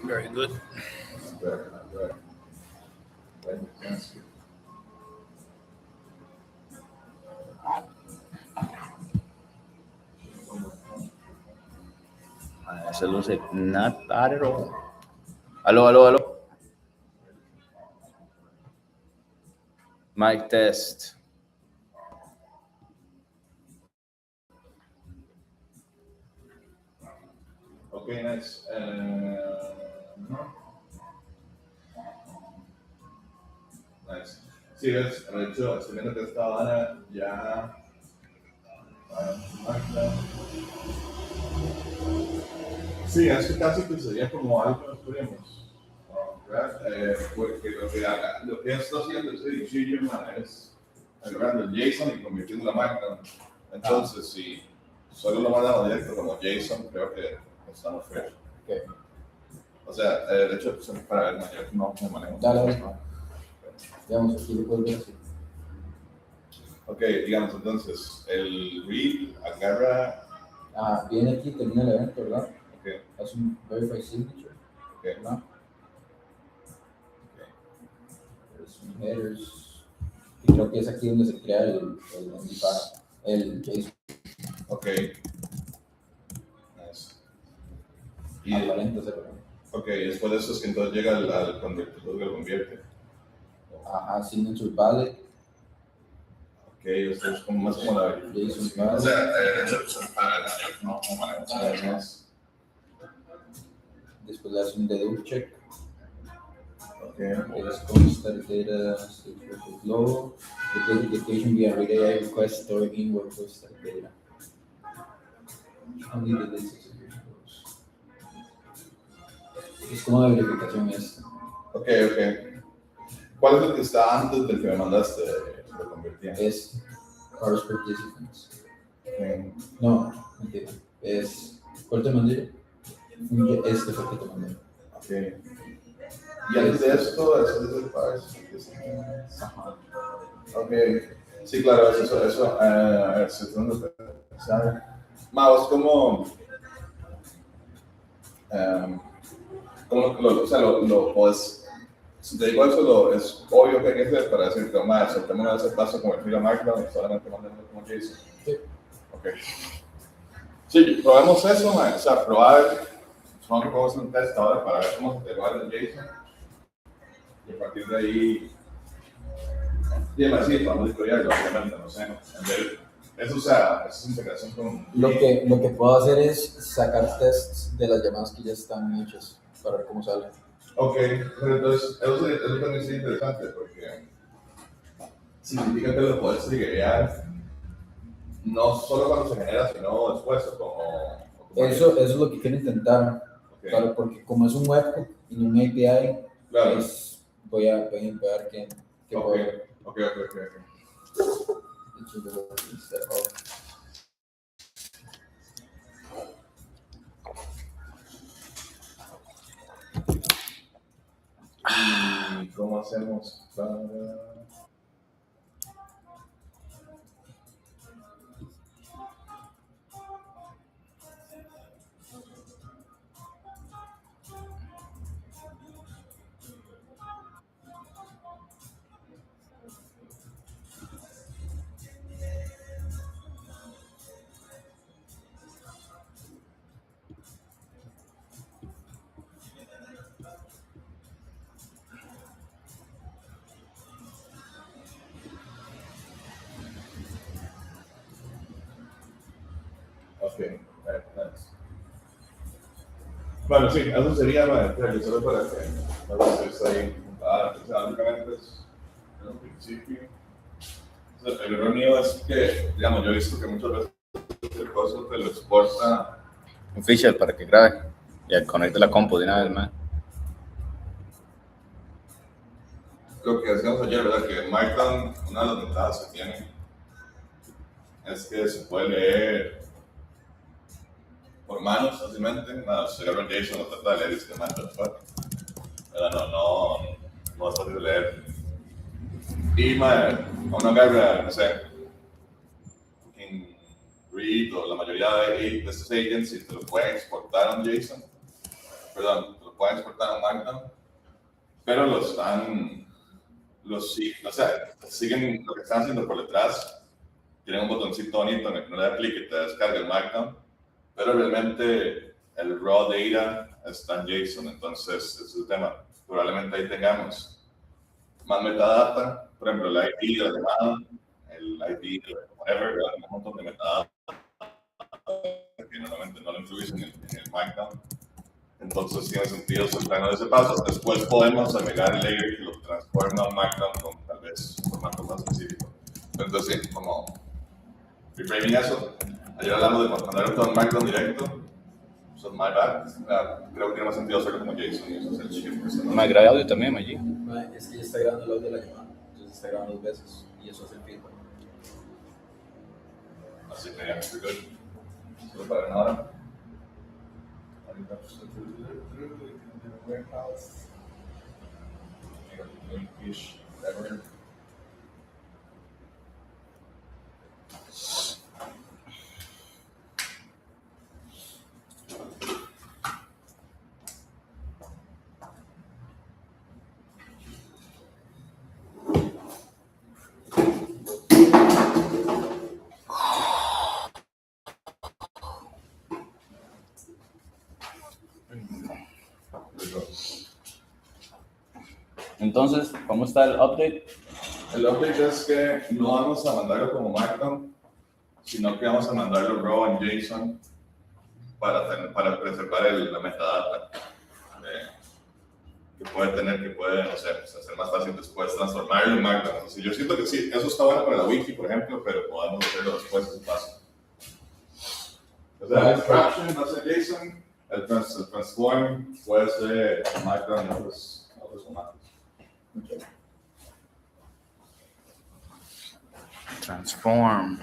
Very good. Very good. Thank you. Esa luce not bad at all. Aló, aló, aló. Mic test. Okay, nice. Nice. Sí, ves, de hecho, estoy viendo que esta Ana ya. Sí, es que casi que sería como algo que nos podríamos. Porque lo que está haciendo este edificio es agarrando el JSON y convirtiendo la máquina. Entonces, si solo lo mandamos directo como JSON, creo que estamos fair. Okay. O sea, de hecho, para ver mayor no me manejo. Dale. Digamos, aquí lo puedo ver así. Ok, digamos entonces, el read agarra. Viene aquí, termina el evento, ¿verdad? Ok. Hace un verify signature. Ok. ¿Verdad? Son headers. Y creo que es aquí donde se crea el JSON. Ok. Nice. Y aparente ser, ¿verdad? Ok, después de eso es que entonces llega al convertidor que lo convierte. Ajá, signature valid. Ok, esto es como más como la JSON valid. O sea, de hecho, no manejamos. Después le hace un dedupe check. Ok. Es constant data, state versus low. The identification via read AI request store in workflow static data. Only the data es como de verificación esta. Ok. ¿Cuál es el que está antes del que me mandaste? Lo convertí. Es Cars Participants. Okay. No, mentira. ¿Cuál te mandé? Este fue el que te mandé. Ok. Y antes de esto, es el Cars. Ajá. Ok. Sí, claro, eso. A ver, segundo. Más como. O sea, pues, si te digo eso, es obvio que hay que hacer para decir que más, saltemos ese paso con el fila Markdown y solamente mandemos como JSON. Sí. Ok. Sí, probemos eso, man. O sea, probar, supongo que podemos hacer un test ahora para ver cómo se te va el JSON. Y a partir de ahí, bien así, vamos a desarrollarlo, obviamente, no sé. Eso, o sea, esa integración con. Lo que puedo hacer es sacar tests de las llamadas que ya están hechas para ver cómo sale. Ok, pero entonces eso también es interesante porque significa que lo puedes triggerear no solo cuando se genera, sino después. Eso es lo que quiero intentar. Okay. Claro, porque como es un webhook y no un API, claro. Voy a ver qué puedo ver. Ok. ¿Y cómo hacemos para...? Ok, nice. Bueno, sí, eso sería solo para que estés ahí. O sea, básicamente es un principio. O sea, el error mío es que, digamos, yo he visto que muchas veces el coso te lo exporta un fichero para que grabe y conecte la compu de una vez más. Lo que decíamos ayer, ¿verdad? Que Markdown, una de las ventajas que tiene es que se puede leer por manos fácilmente. Nada, se agarra JSON, lo trata de leer y se manda después. Pero no es fácil de leer. Y uno agarra, no sé, en Read o la mayoría de estos agents y te lo pueden exportar a un JSON. Perdón, te lo pueden exportar a Markdown, pero o sea, siguen lo que están haciendo por detrás. Tienen un botoncito bonito en el que no le da clic y te descarga el Markdown, pero realmente el raw data está en JSON, entonces ese es el tema. Probablemente ahí tengamos más metadata, por ejemplo, el ID de la llamada, el ID de whatever, un montón de metadata que normalmente no lo incluyen en el Markdown. Entonces tiene sentido saltarnos de ese paso. Después podemos agregar el layer que lo transforma a un Markdown con tal vez un formato más específico. Entonces, sí, como reframing eso, ayer hablamos de mandar todo en Markdown directo. So, my bad. Creo que tiene más sentido hacerlo como JSON y eso es el shift. Me grabé audio también allí. Es que ya está grabando el audio de la llamada, entonces está grabando 2 veces y eso hace el feedback. Así que ya, estoy good. Solo para nada. Ahorita pues warehouse. Fish, whatever. Entonces, ¿cómo está el update? El update es que no vamos a mandarlo como Markdown, sino que vamos a mandarlo raw en JSON para preservar la metadata que puede, no sé, pues, hacer más fácil después transformarlo en Markdown. Entonces, yo siento que sí, eso está bueno para la wiki, por ejemplo, pero podemos hacerlo después ese paso. O sea, el extraction va a ser JSON, el transform puede ser Markdown en otros formatos. Okay. Transform.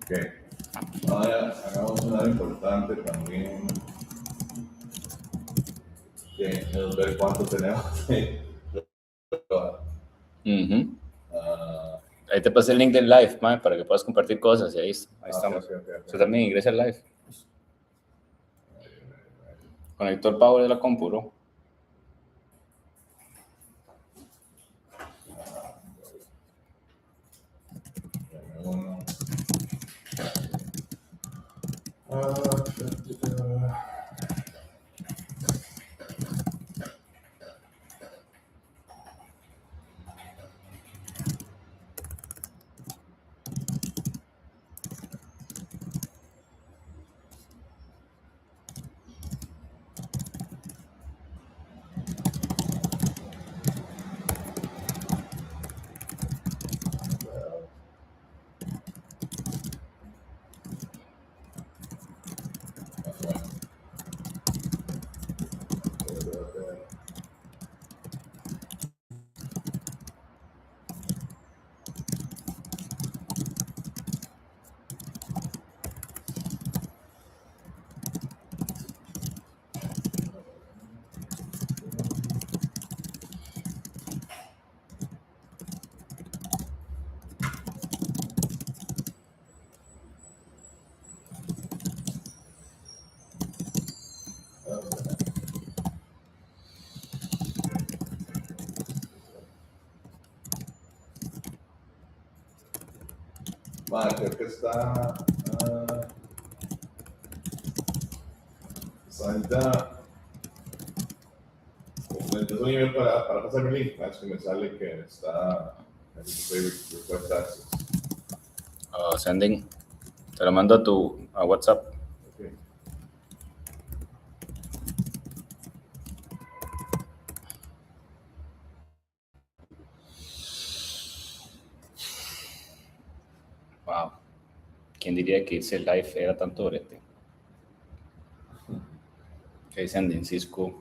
Ok. Ahora hagamos una importante también, que es ver cuánto tenemos. Ahí te pasé el link del live, man, para que puedas compartir cosas y ahí estamos. Okay. Usted también ingresa al live. Conectó el power de la compu, ¿no? Vale, creo que está ahorita. Entonces un email para pasar el link, es que me sale que está en request access. Sending. Te lo mando a WhatsApp. Okay. Wow. ¿Quién diría que irse live era tanto brete? Okay, sending Cisco.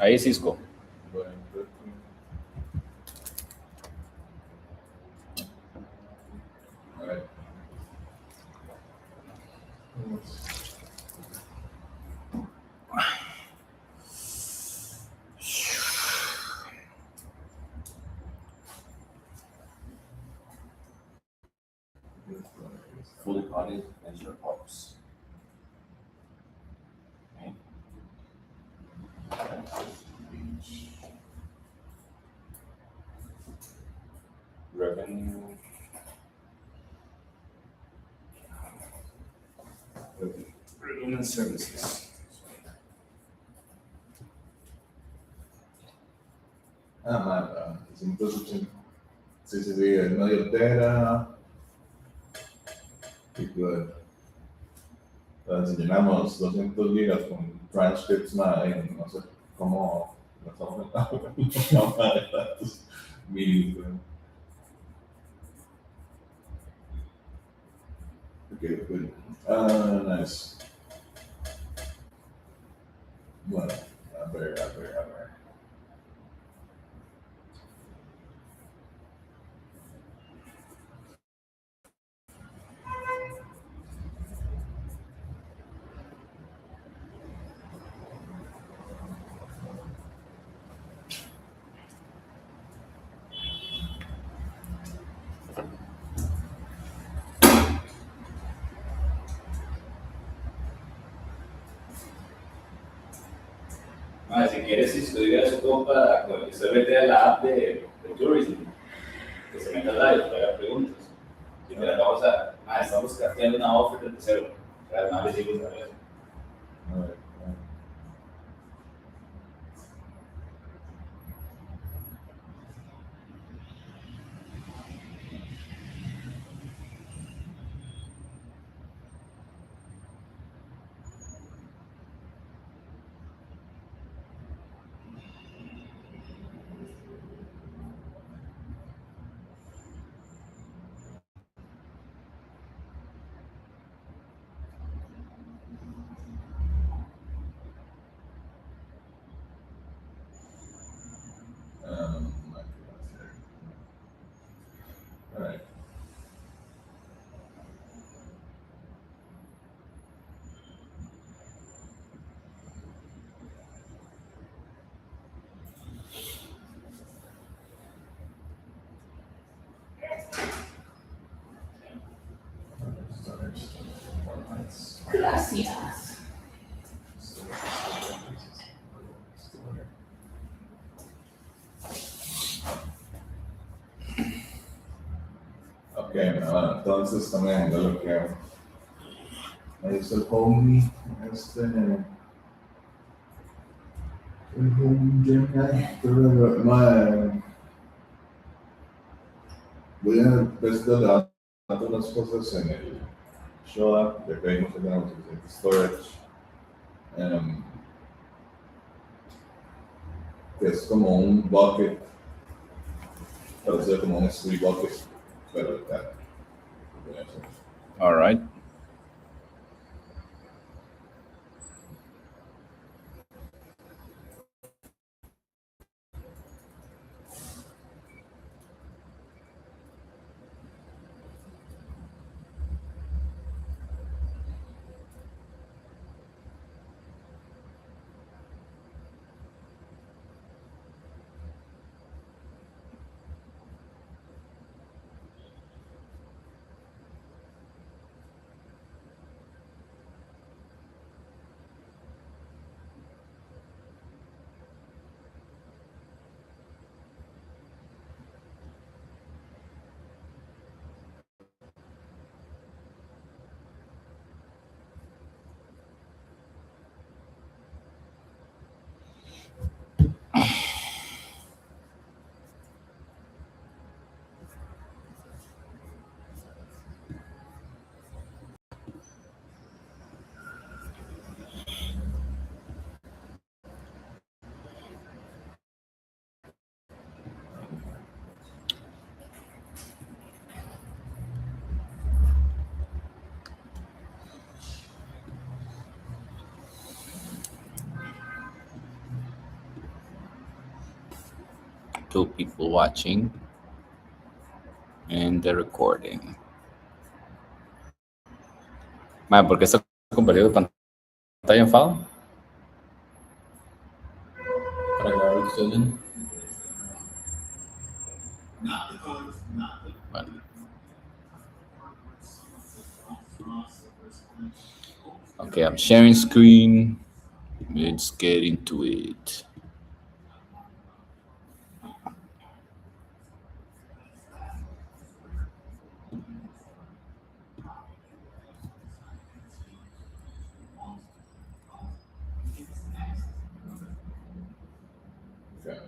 Ahí Cisco. Bueno, a ver. Fully audit measure ops. Okay. Revenue. Revenue and services. Entonces, sí, es medio tera. Y pues, si llenamos 200 gigas con transcripts, nada, no sé cómo lo estamos metiendo de datos mil. Okay, good. Nice. Bueno, a ver. Si quieres, si estudiar su compa, que se mete a la app de Tourism, que se meta live, que haga preguntas. Y te la vamos estamos creando una oferta de cero. No le sigo esta vez. A ver. All right. Gracias. Ok, entonces también yo lo que ahí está el homie, el home Gemini, voy a empezar dando unas cosas en el show ya que vimos que tenemos el storage, que es como un bucket, parece como un S3 bucket, pero de cara. All right. 2 people watching and the recording. Man, ¿por qué está compartiendo pantalla en FAO? Para grabar lo que estoy viendo. Bueno. Okay, I'm sharing screen. Let's get into it. Okay.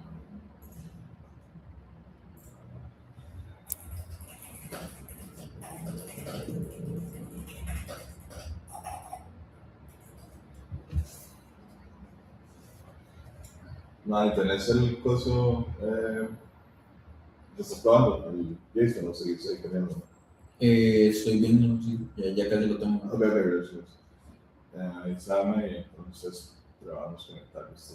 Madre, ¿tenés el coso? ¿Te estás probando? El Jason, no sé, estoy teniendo. Estoy viendo, sí, ya casi lo tengo. Ok, gracias. Avísame y entonces probamos conectar esto.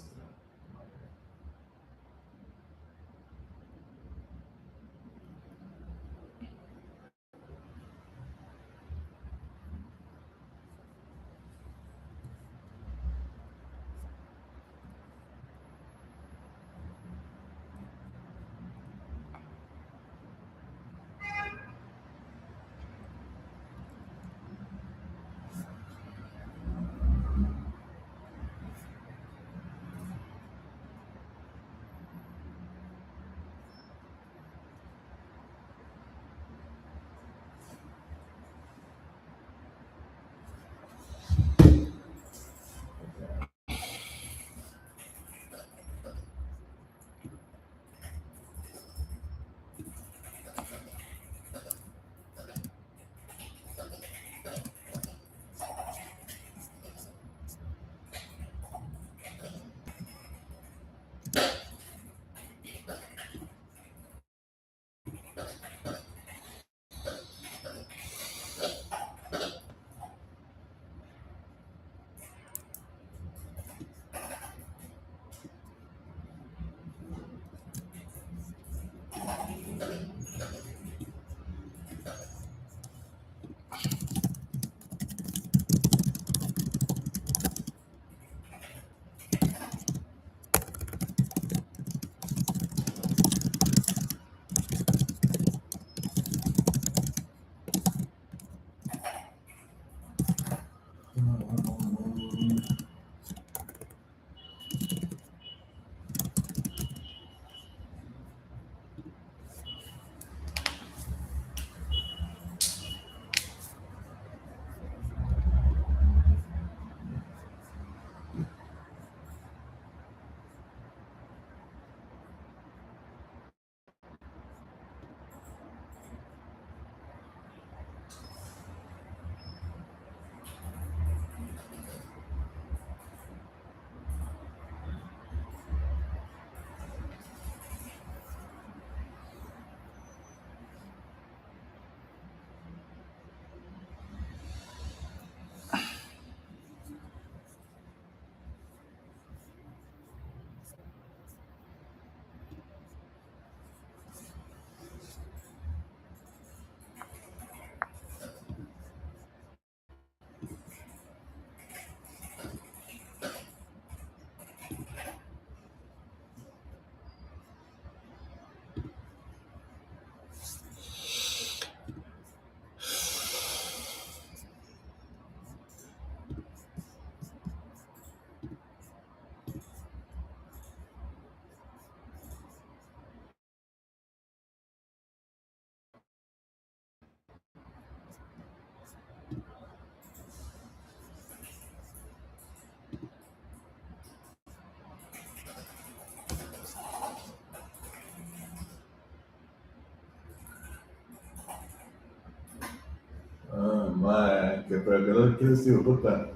Madre, que pero que no quieres decir, puta.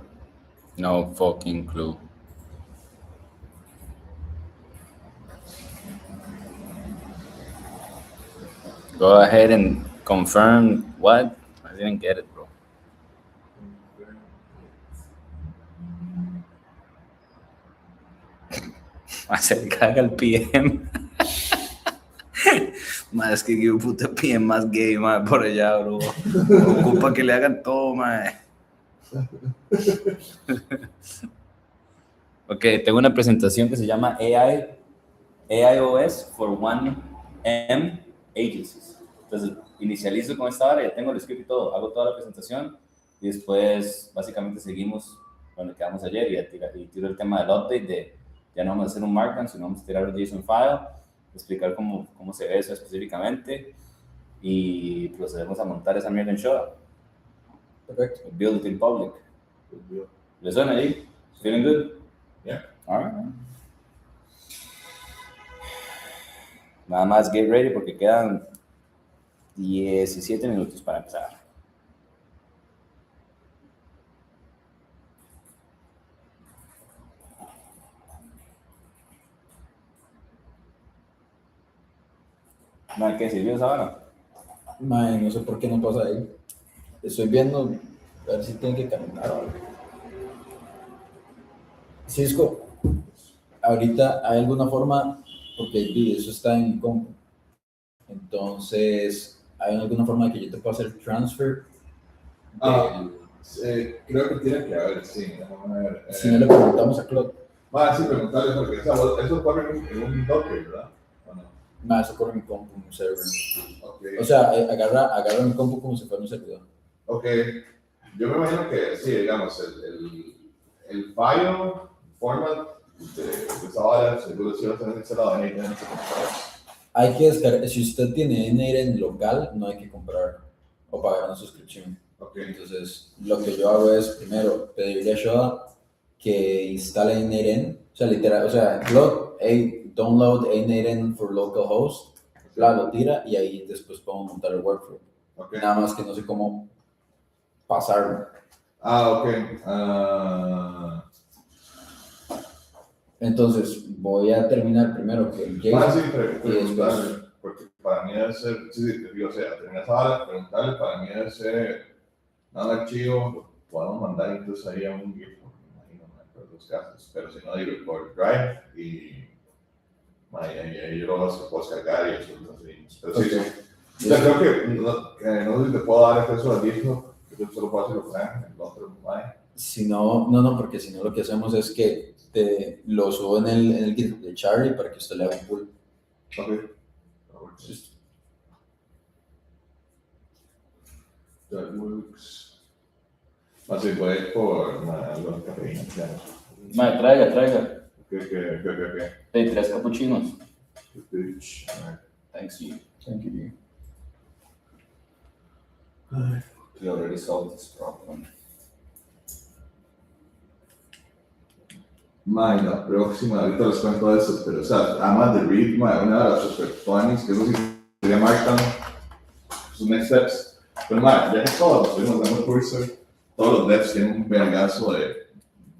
No fucking clue. Go ahead and confirm what? I didn't get it, bro. Se le caga el PM. Ma, es que Give puta pide más gay, ma, por allá, bro. Ocupa que le hagan todo, ma. Ok, tengo una presentación que se llama AIOS for 1M Agencies. Entonces, inicializo con esta hora, ya tengo el script y todo, hago toda la presentación y después básicamente seguimos donde quedamos ayer y tiro el tema del update de ya no vamos a hacer un markdown, sino vamos a tirar el JSON file, explicar cómo se ve eso específicamente y procedemos a montar esa mierda en Shoda. Perfecto. Build it in public. ¿Le suena ahí? Feeling good? Yeah. All right. Nada más get ready porque quedan 17 minutos para empezar. ¿No qué sirvió esa hora? Mae, no sé por qué no pasa ahí. Estoy viendo, a ver si tiene que caminar o algo. Cisco, ahorita hay alguna forma, porque eso está en mi compu. Entonces, ¿hay alguna forma de que yo te pueda hacer transfer? Creo que tiene que haber, sí. Vamos a ver. Si no le preguntamos a Claude. Sí, preguntarle, porque eso corre en un Docker, ¿verdad? ¿O no? Mae, eso corre en mi compu, en un server. Okay. O sea, agarra mi compu como si fuera un servidor. Ok, yo me imagino que sí, digamos, el file format de esa hora, seguro si va a tener que ser la de NAT. Hay que descargar, si usted tiene NAT local, no hay que comprar o pagar una suscripción. Okay. Entonces, lo que yo hago es, primero, pedirle a Shoda que instale NAT, o sea, literal, o sea, download NAT for localhost, lo tira y ahí después podemos montar el workflow. Okay. Nada más que no sé cómo pasarlo. Ok. Entonces, voy a terminar primero que el JSON Sí, y después... porque para mí debe ser, o sea, terminar esa hora, preguntarle, para mí debe ser un archivo, lo podemos mandar entonces ahí a un GIF, me imagino, en los casos, pero si no, digo, por Drive y ahí yo lo puedo cargar y eso, entonces, pero sí, sí. Yo creo que no sé si te puedo dar acceso al disco, yo solo puedo hacerlo con el otro, Si no, no, porque si no lo que hacemos es que te lo subo en el GitHub de Charlie para que usted le haga un pull. Ok. That works. Así voy a ir por algo de cafeína. Madre, traiga. ¿Qué? Hey, 3 capuchinos. Bitch. Thanks you. Thank you. We already solved this problem. La próxima, ahorita les cuento eso, pero o sea, además de read, una de las super funnies, que eso sí sería Markdown, sus next steps. Pero ya que todos los estuvimos dando curso, todos los devs tienen un vergazo de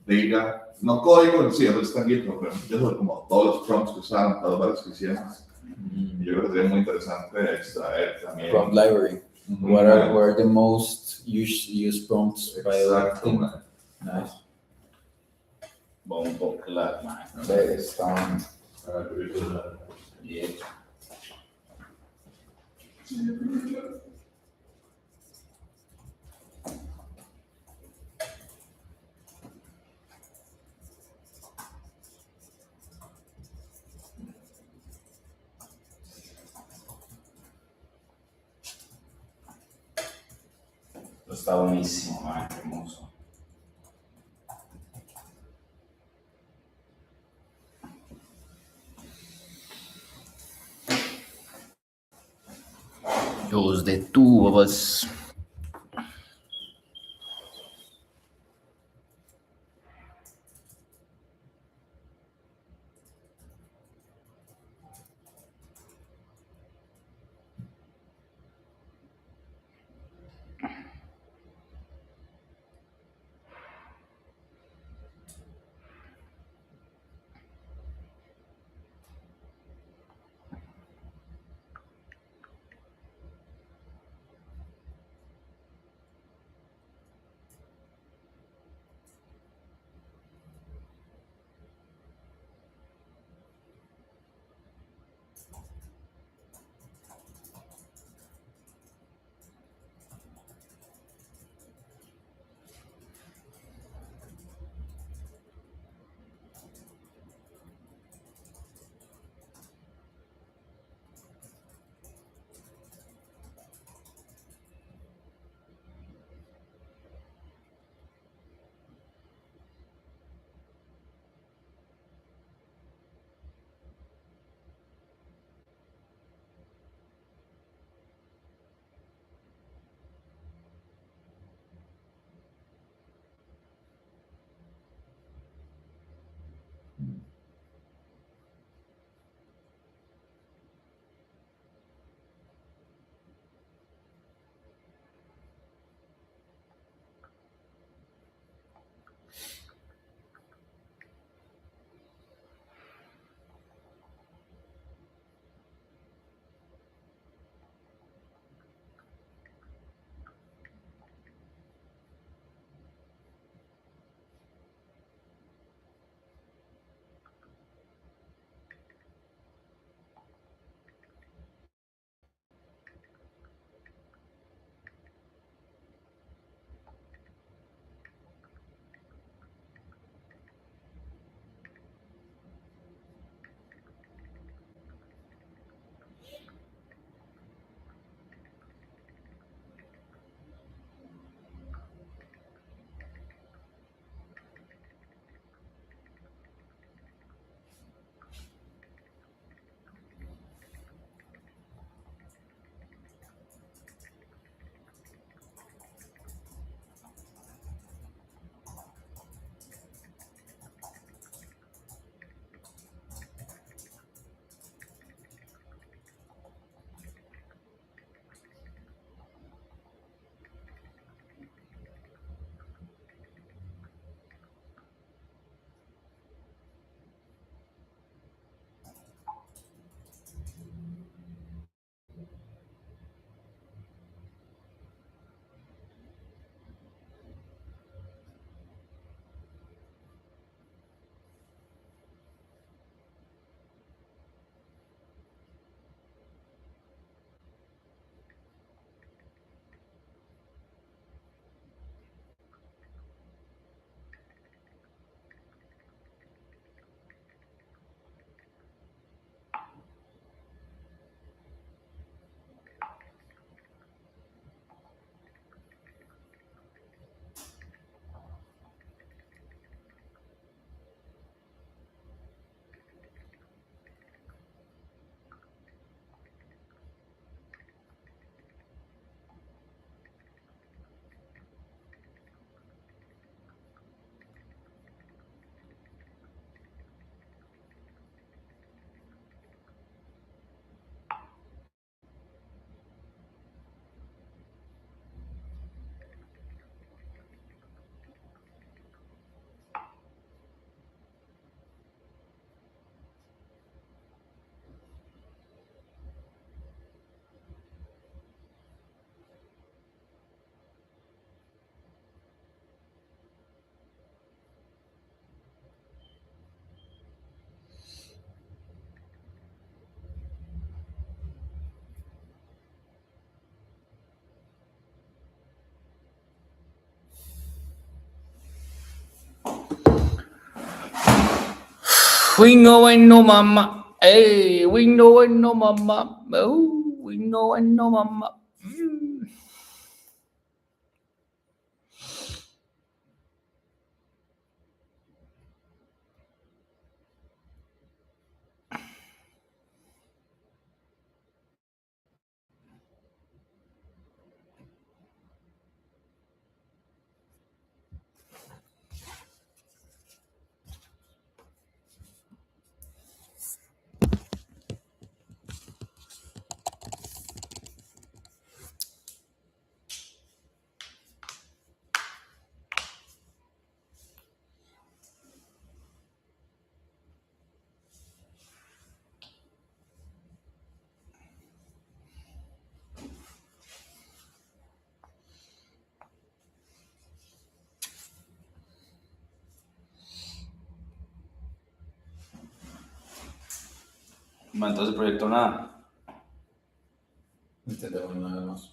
data, no código en sí, eso está en GitHub, pero yo soy como todos los prompts que usaron, todas las varias que hicieron. Y yo creo que sería muy interesante extraer también. Prompt library. What are the most used prompts by the team? Nice. Bombo clap, man. There is sound. Yeah. Está buenísimo, man, hermoso. Los de tubos. We no mama. Hey, we no mama. Oh, we no mama. Entonces, proyecto nada. Entendemos nada más.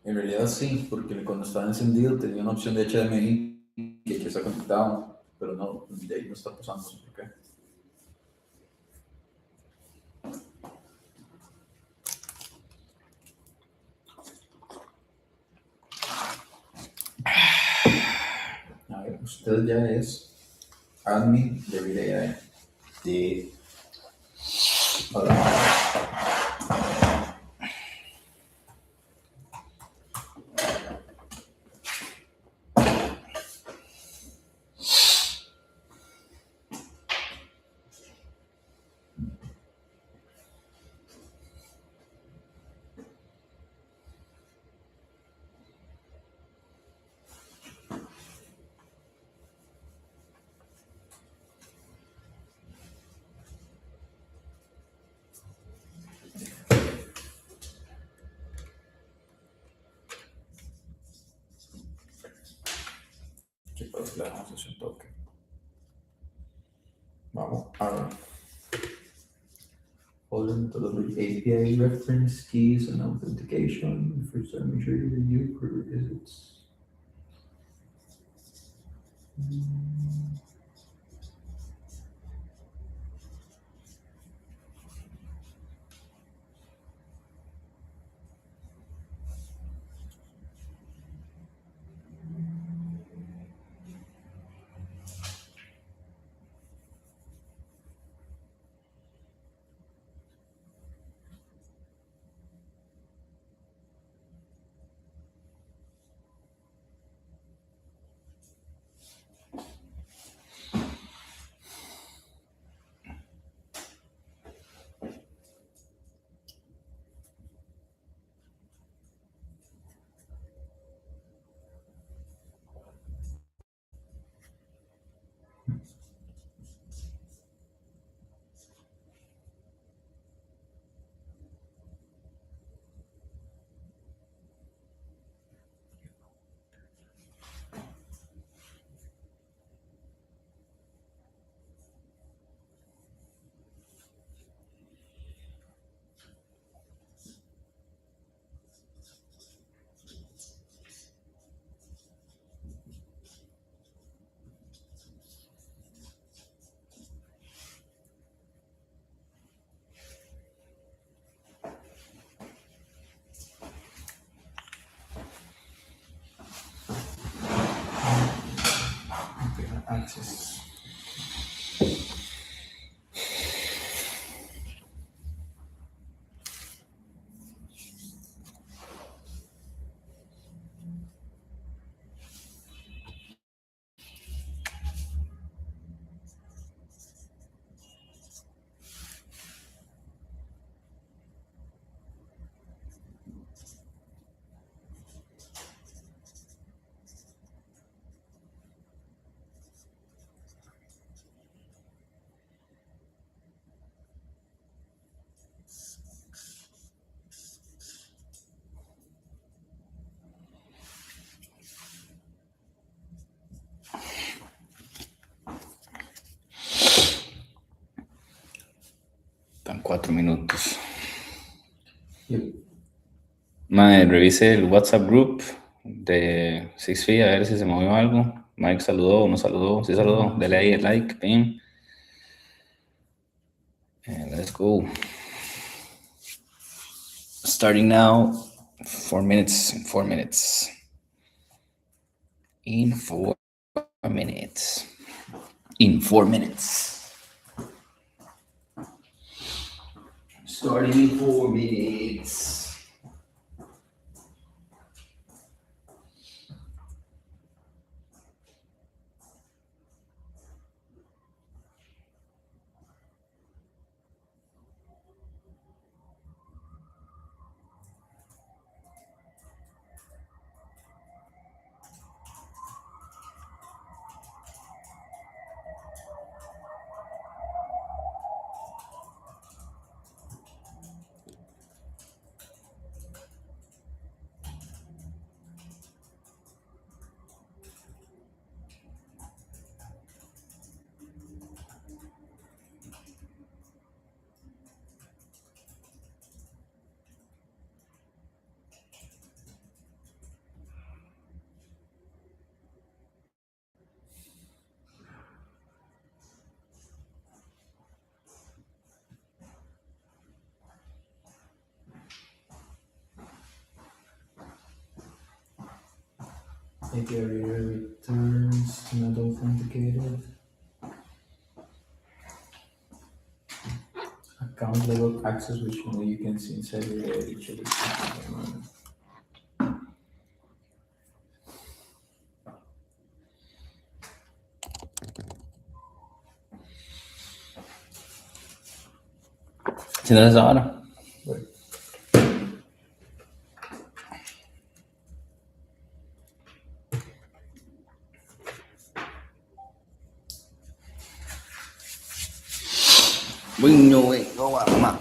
En realidad sí, porque cuando estaba encendido tenía una opción de HDMI que está conectado, pero no, de ahí no está pasando, no sé por qué. A ver, usted ya es admin de Relay. Sí. Hola. ¿Qué pasa? Le damos ese toque. Vamos a ver. Folder methodology, API reference keys and authentication. First, let me show you the new prerequisites. Access. Están 4 minutos. Yep. Mae, revise el WhatsApp group de Six Feet a ver si se movió algo. Mike saludó o no saludó. Sí saludó. Dele ahí el like, pin. And let's go. Starting now. 4 minutes. In 4 minutes. In 4 minutes. In 4 minutes. Starting in 4 minutes. API returns not authenticated. Account level access, which only you can see inside your each of the Si no es ahora. Bueno, güey, no va, mamá.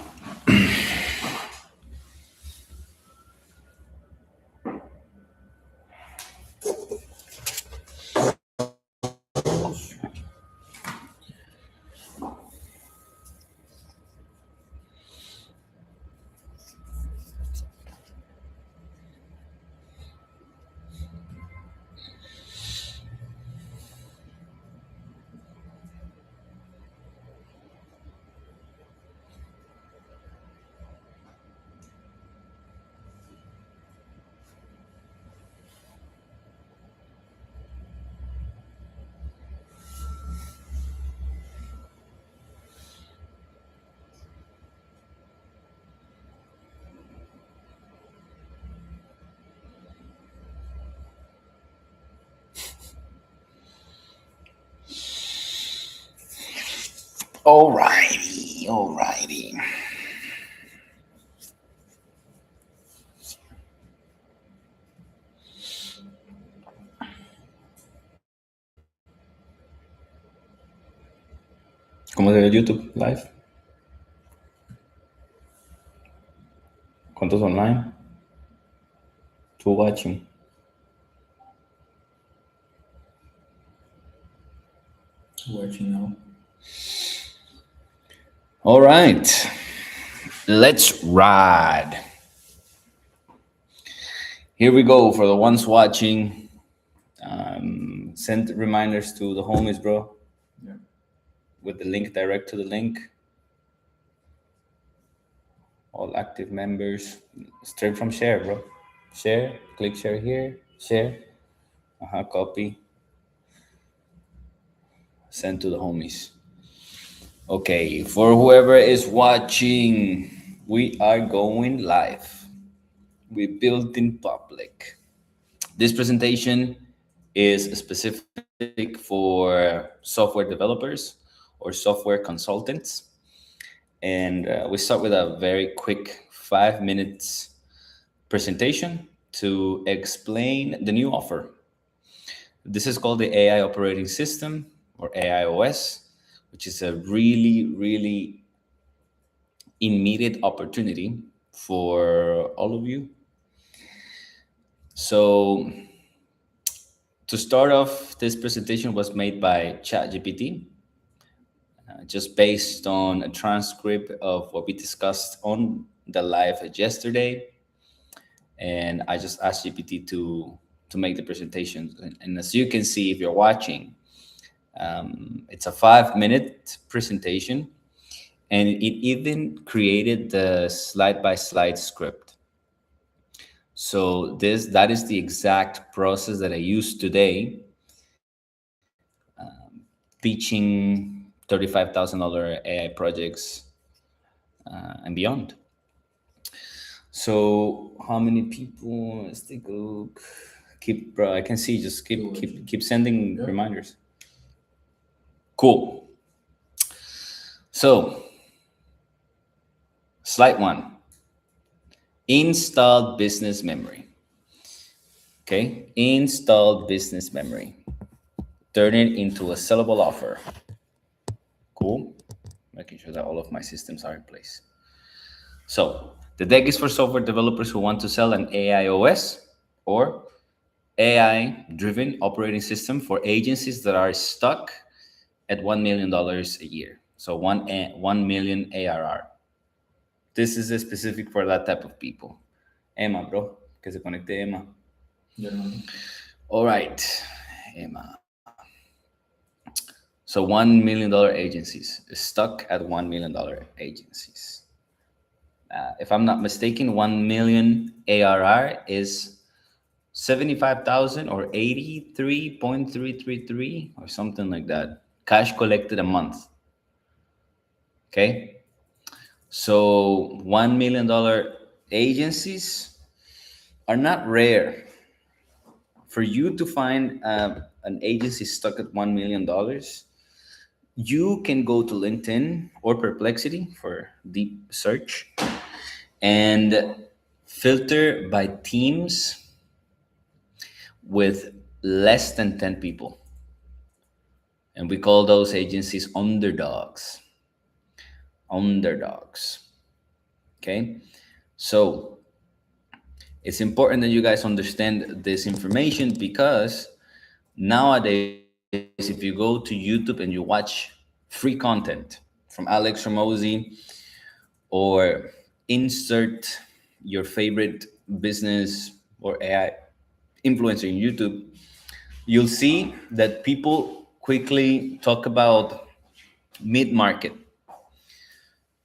Alrighty, alrighty. ¿Cómo se ve YouTube Live? ¿Cuántos online? Two watching. watching now. All right, let's ride. Here we go for the ones watching. Send reminders to the homies, bro. Yeah. With the link direct to the link. All active members, straight from share, bro. Share, click share here, share. Copy. Send to the homies. Okay, for whoever is watching, we are going live. We built in public. This presentation is specific for software developers or software consultants. And we start with a very quick 5 minutes presentation to explain the new offer. This is called the AI operating system, or AIOS, which is a really, really immediate opportunity for all of you. So to start off, this presentation was made by ChatGPT, just based on a transcript of what we discussed on the live yesterday. and I just asked GPT to make the presentation. And as you can see, if you're watching, it's a 5-minute presentation, and it even created the slide-by-slide script. So that is the exact process that I use today, teaching $35,000 AI projects and beyond. So how many people? Let's take a look. Bro, I can see. Just keep sending reminders. Cool. So slide 1. Installed business memory. Okay, installed business memory. Turn it into a sellable offer. Cool. Making sure that all of my systems are in place. So the deck is for software developers who want to sell an AIOS, or AI-driven operating system, for agencies that are stuck at $1 million a year. So 1 million ARR. This is specific for that type of people. Emma, bro. Que se conecte Emma. All right, Emma. So $1 million agencies, stuck at $1 million agencies. If I'm not mistaken, 1 million ARR is 75,000 or 83.333 or something like that. Cash collected a month. Okay. So $1 million agencies are not rare. For you to find an agency stuck at $1 million, you can go to LinkedIn or Perplexity for deep search and filter by teams with less than 10 people. And we call those agencies underdogs. Underdogs. Okay? So it's important that you guys understand this information, because nowadays, if you go to YouTube and you watch free content from Alex Ramosi, or insert your favorite business or AI influencer in YouTube, you'll see that people quickly talk about mid-market.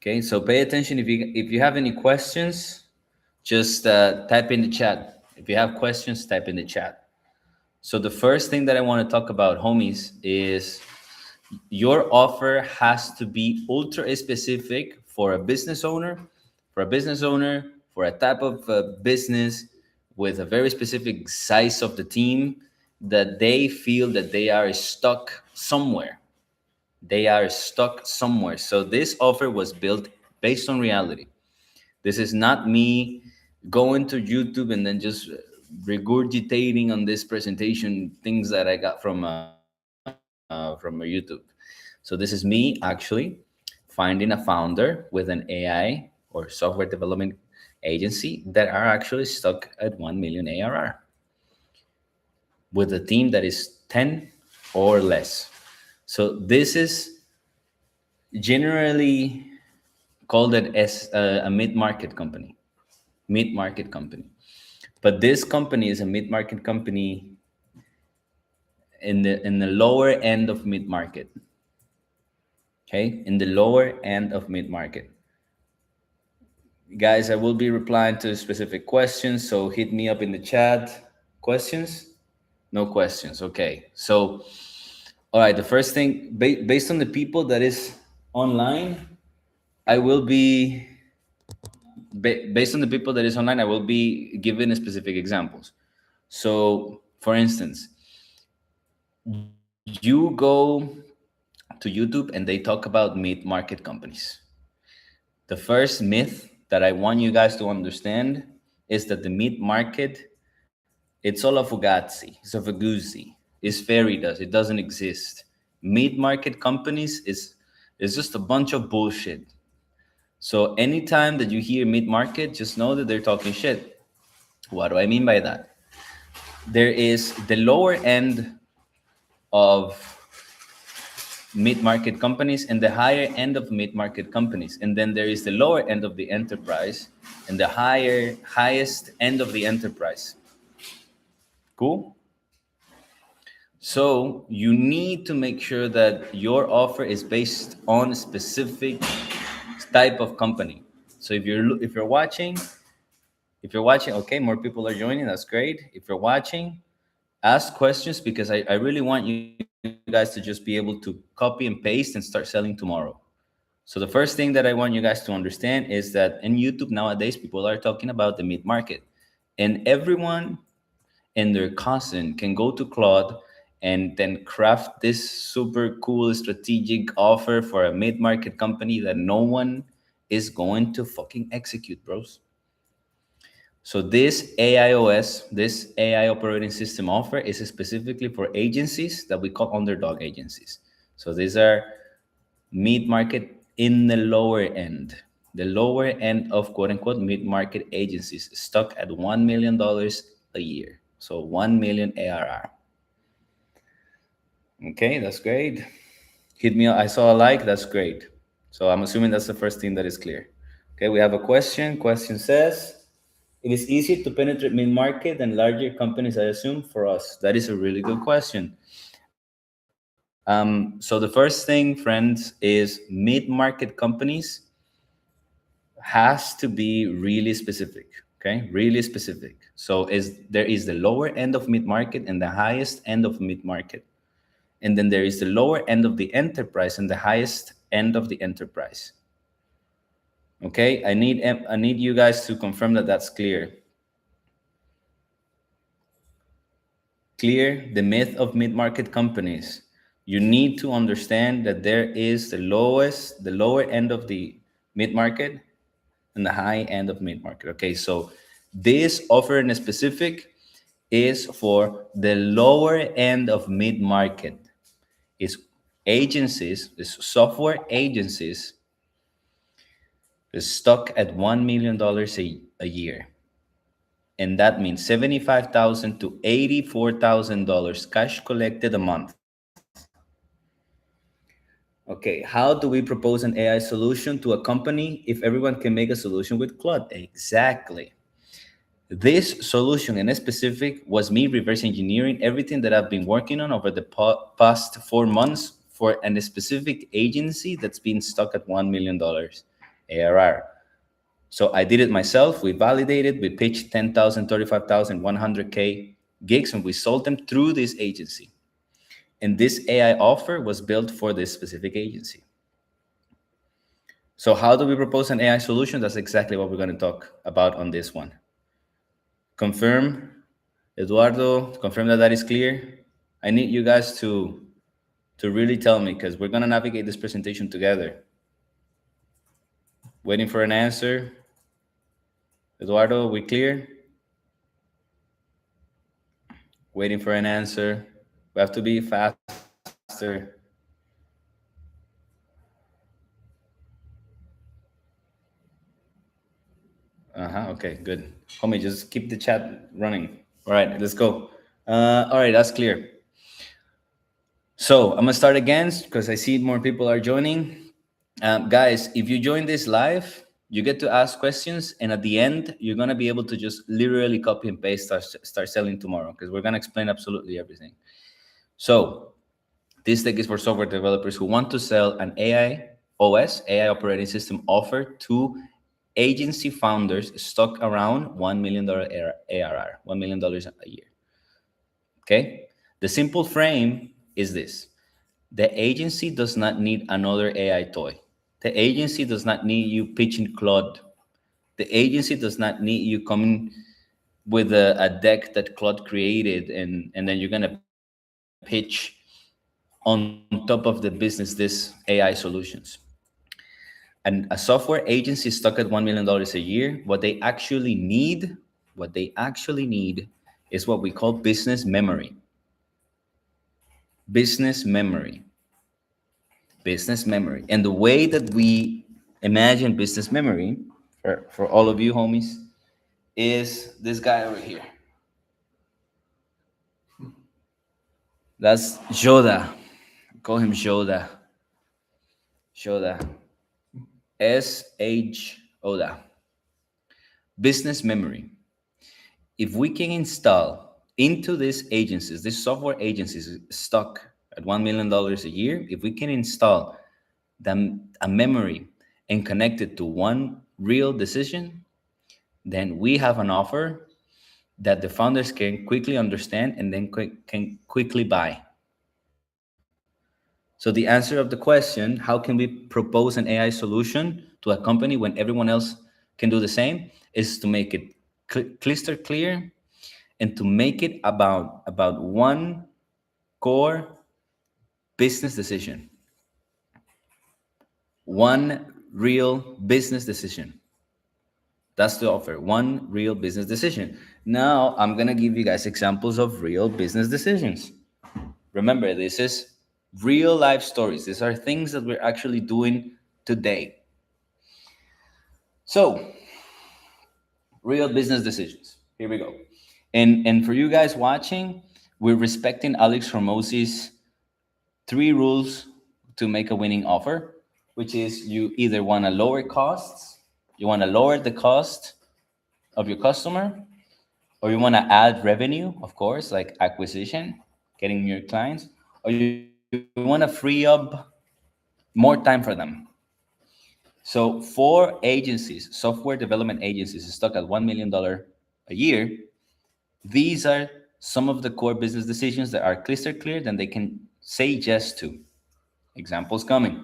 Okay, so pay attention. If you have any questions, just type in the chat. If you have questions, type in the chat. So the first thing that I want to talk about, homies, is your offer has to be ultra specific for a business owner, for a type of business with a very specific size of the team, that they feel that they are stuck somewhere. They are stuck somewhere. So this offer was built based on reality. This is not me going to YouTube and then just regurgitating on this presentation things that I got from YouTube. So this is me actually finding a founder with an AI or software development agency that are actually stuck at 1 million ARR with a team that is 10 or less. So this is generally called it as a mid-market company. Mid-market company. But this company is a mid-market company in the lower end of mid-market. Okay, in the lower end of mid-market. Guys, I will be replying to specific questions, so hit me up in the chat. Questions? No questions. Okay, so all right, the first thing, based on the people that is online, I will be based on the people that is online, I will be giving specific examples. So for instance, you go to YouTube and they talk about mid-market companies. The first myth that I want you guys to understand is that the mid-market, it's all a fugazi, it's a faguzzi, it's fairy dust, it doesn't exist. Mid-market companies is just a bunch of bullshit. So anytime that you hear mid-market, just know that they're talking shit. What do I mean by that? There is the lower end of mid-market companies and the higher end of mid-market companies. And then there is the lower end of the enterprise and the highest end of the enterprise. Cool? So you need to make sure that your offer is based on a specific type of company. So if you're watching, okay, more people are joining. That's great. If you're watching, ask questions because I really want you guys to just be able to copy and paste and start selling tomorrow. So the first thing that I want you guys to understand is that in YouTube nowadays, people are talking about the mid market, and everyone and their cousin can go to Claude and then craft this super cool strategic offer for a mid market company that no one is going to fucking execute, bros. So this AIOS, this AI operating system offer is specifically for agencies that we call underdog agencies. So these are mid-market in the lower end of quote unquote mid-market agencies stuck at $1 million a year. So 1 million ARR. Okay, that's great. Hit me up. I saw a like, that's great. So I'm assuming that's the first thing that is clear. Okay, we have a question. Question says, it is easier to penetrate mid-market than larger companies, I assume, for us. That is a really good question. So the first thing, friends, is mid-market companies has to be really specific, okay? Really specific. So there is the lower end of mid-market and the highest end of mid-market. And then there is the lower end of the enterprise and the highest end of the enterprise. Okay, I need you guys to confirm that that's clear. Clear the myth of mid-market companies. You need to understand that there is the lower end of the mid-market and the high end of mid-market. Okay, so this offer in specific is for the lower end of mid-market. It's agencies, it's software agencies is stuck at $1 million a year. And that means $75,000 to $84,000 cash collected a month. Okay, how do we propose an AI solution to a company if everyone can make a solution with Claude? Exactly. This solution in specific was me reverse engineering everything that I've been working on over the past 4 months for a specific agency that's been stuck at $1 million ARR. So I did it myself. We validated, we pitched 10,000, 35,000, 100K gigs, and we sold them through this agency. And this AI offer was built for this specific agency. So how do we propose an AI solution? That's exactly what we're going to talk about on this one. Confirm, Eduardo, confirm that that is clear. I need you guys to really tell me because we're going to navigate this presentation together. Waiting for an answer. Eduardo, we clear? Waiting for an answer. We have to be faster. Okay, good. Homie, just keep the chat running. All right, let's go. All right, that's clear. So I'm gonna start again because I see more people are joining. Guys, if you join this live, you get to ask questions, and at the end, you're gonna be able to just literally copy and paste, start selling tomorrow because we're gonna explain absolutely everything. So this tech is for software developers who want to sell an AIOS, AI operating system offer to agency founders stuck around $1 million ARR, $1 million a year. Okay? The simple frame is this. The agency does not need another AI toy. The agency does not need you pitching Claude. The agency does not need you coming with a deck that Claude created and then you're going to pitch on top of the business this AI solutions. And a software agency stuck at $1 million a year, what they actually need is what we call business memory. Business memory. Business memory. And the way that we imagine business memory, for all of you homies, is this guy over here. That's Yoda. Call him Yoda. Shoda. SHODA. Business memory. If we can install into these agencies, these software agencies stuck at $1 million a year, if we can install them a memory and connect it to one real decision, then we have an offer that the founders can quickly understand and then can quickly buy. So the answer of the question, how can we propose an AI solution to a company when everyone else can do the same, is to make it crystal clear and to make it about one core business decision. One real business decision. That's the offer. One real business decision. Now I'm gonna give you guys examples of real business decisions. Remember, this is real life stories. These are things that we're actually doing today. So, real business decisions. Here we go. And for you guys watching, we're respecting Alex Hormozzi's 3 rules to make a winning offer, which is you either want to lower costs, you want to lower the cost of your customer, or you want to add revenue, of course, like acquisition, getting new clients, or you want to free up more time for them. So for agencies, software development agencies stuck at $1 million a year, these are some of the core business decisions that are crystal clear, then they can say yes to. Examples coming.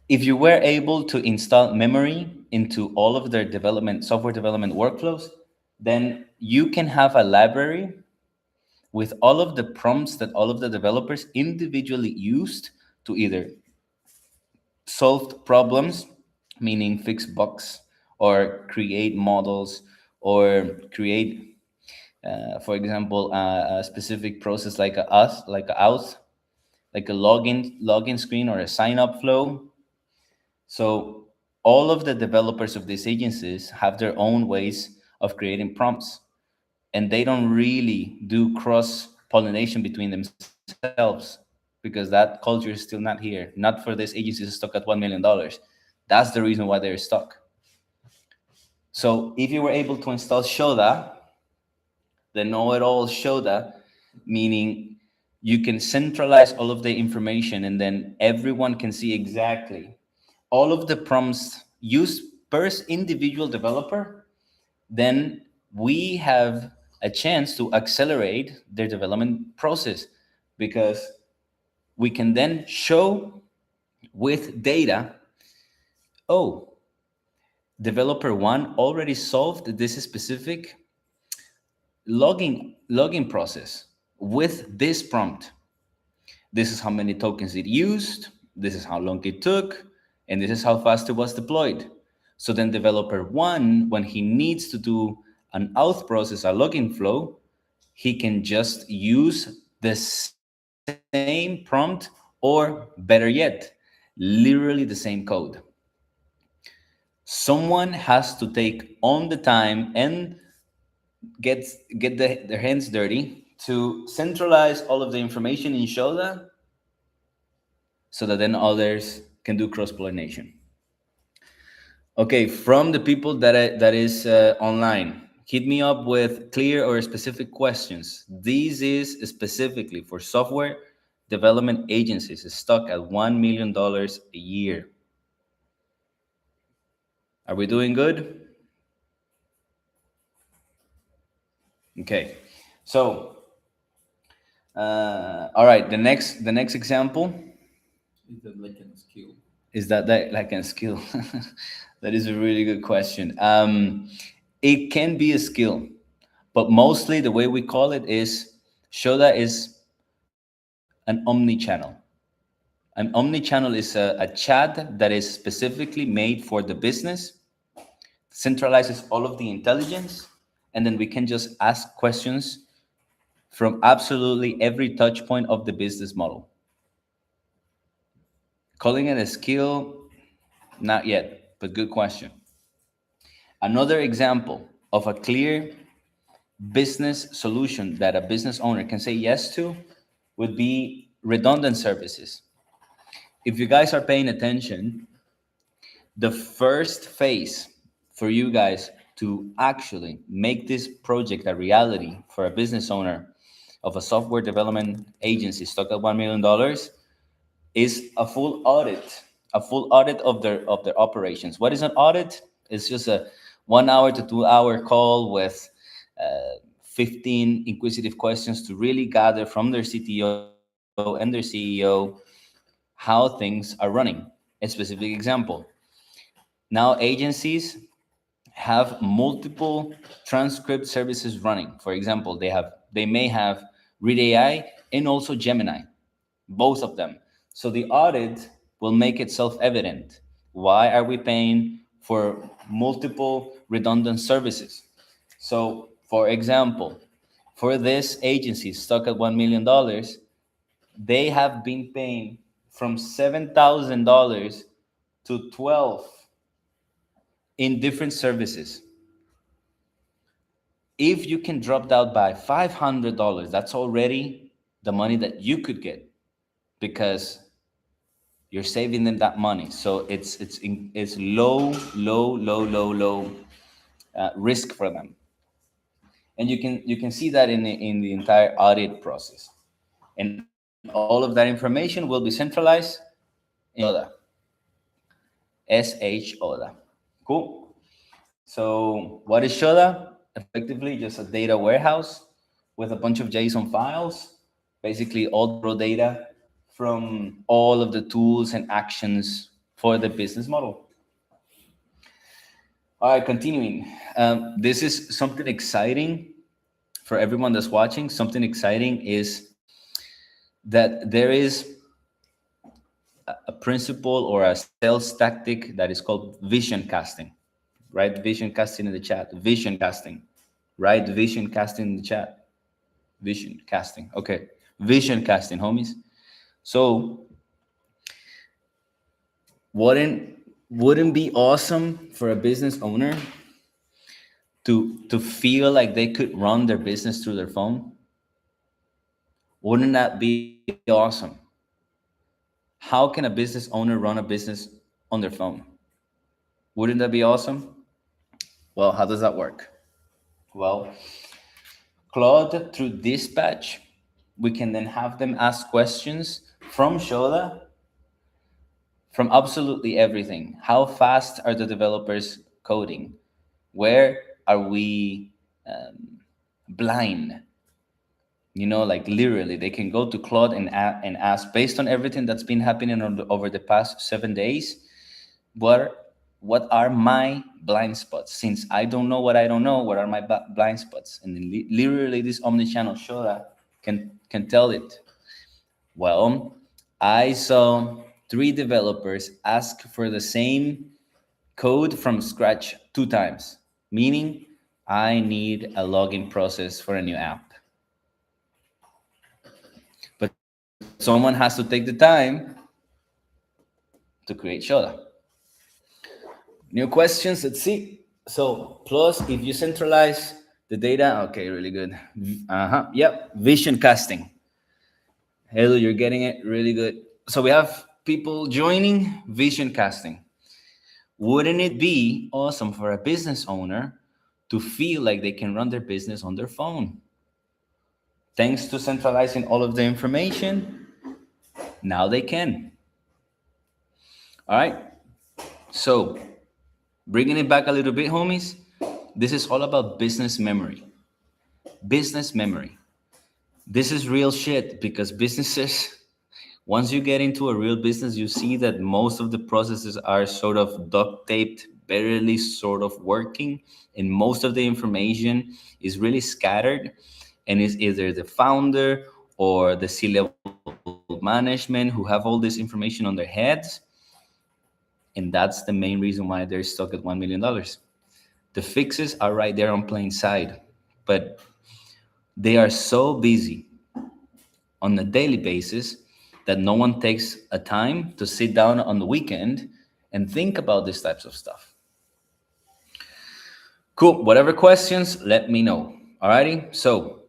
If you were able to install memory into all of their software development workflows, then you can have a library with all of the prompts that all of the developers individually used to either solve problems, meaning fix bugs, or create models, or create, for example, a specific process like a AUS, like a login screen or a sign up flow. So all of the developers of these agencies have their own ways of creating prompts, and they don't really do cross pollination between themselves because that culture is still not here, not for these agencies stuck at $1 million. That's the reason why they're stuck. So if you were able to install Shoda, the know-it-all Shoda, meaning you can centralize all of the information and then everyone can see exactly all of the prompts used per individual developer, then we have a chance to accelerate their development process, because we can then show with data, oh, developer 1 already solved this specific login process with this prompt. This is how many tokens it used, this is how long it took, and this is how fast it was deployed. So then developer 1, when he needs to do an auth process, a login flow, he can just use the same prompt, or better yet, literally the same code. Someone has to take on the time and get their hands dirty to centralize all of the information in Shoda, so that then others can do cross-pollination. Okay, from the people that is online, hit me up with clear or specific questions. This is specifically for software development agencies stuck at $1 million a year. Are we doing good? Okay, so all right. The next example Is that like a skill? is that like a skill. That is a really good question. It can be a skill, but mostly the way we call it is Shoda is an omni-channel. An omni-channel is a chat that is specifically made for the business, centralizes all of the intelligence, and then we can just ask questions from absolutely every touch point of the business model. Calling it a skill, not yet, but good question. Another example of a clear business solution that a business owner can say yes to would be redundant services. if you guys are paying attention, the first phase for you guys to actually make this project a reality for a business owner of a software development agency stuck at $1 million is a full audit of their operations. What is an audit? It's just a 1 hour to 2 hour call with 15 inquisitive questions to really gather from their CTO and their CEO how things are running. A specific example. Now agencies have multiple transcript services running. For example, they may have Read AI and also Gemini, both of them. So the audit will make it self-evident. Why are we paying for multiple redundant services? So, for example, for this agency stuck at $1 million, they have been paying from $7,000 to 12 in different services. If you can drop that by $500, that's already the money that you could get, because you're saving them that money. So it's low risk for them, and you can see that in the entire audit process. And all of that information will be centralized in Shoda, Shoda. Cool. So what is Shoda? Effectively, just a data warehouse with a bunch of JSON files, basically all the raw data from all of the tools and actions for the business model. All right, continuing. This is something exciting for everyone that's watching. Something exciting is that there is a principle or a sales tactic that is called vision casting. Write vision casting in the chat. Vision casting. Write vision casting in the chat. Vision casting. Okay. Vision casting, homies. So wouldn't be awesome for a business owner to feel like they could run their business through their phone? Wouldn't that be awesome? How can a business owner run a business on their phone? Wouldn't that be awesome? Well, how does that work? Well, Claude, through Dispatch, we can then have them ask questions from Shoda, from absolutely everything. How fast are the developers coding? Where are we blind? Like literally, they can go to Claude and ask, based on everything that's been happening over the past 7 days, what are my blind spots? Since I don't know what I don't know, what are my blind spots? And then literally, this omnichannel Shoda can tell it. Well, I saw 3 developers ask for the same code from scratch 2 times, meaning I need a login process for a new app. But someone has to take the time to create Shoda. New questions, let's see. So, plus, if you centralize the data, okay, really good. Yep, vision casting. Hello, you're getting it really good. So we have people joining vision casting. Wouldn't it be awesome for a business owner to feel like they can run their business on their phone? Thanks to centralizing all of the information, now they can. All right. So, bringing it back a little bit, homies, this is all about business memory. Business memory. This is real shit, because businesses, once you get into a real business, you see that most of the processes are sort of duct taped, barely sort of working, and most of the information is really scattered, and is either the founder or the C-level management who have all this information on their heads, and that's the main reason why they're stuck at $1 million. The fixes are right there on plain sight, but they are so busy on a daily basis that no one takes a time to sit down on the weekend and think about these types of stuff. Cool. Whatever questions, let me know. Alrighty. So,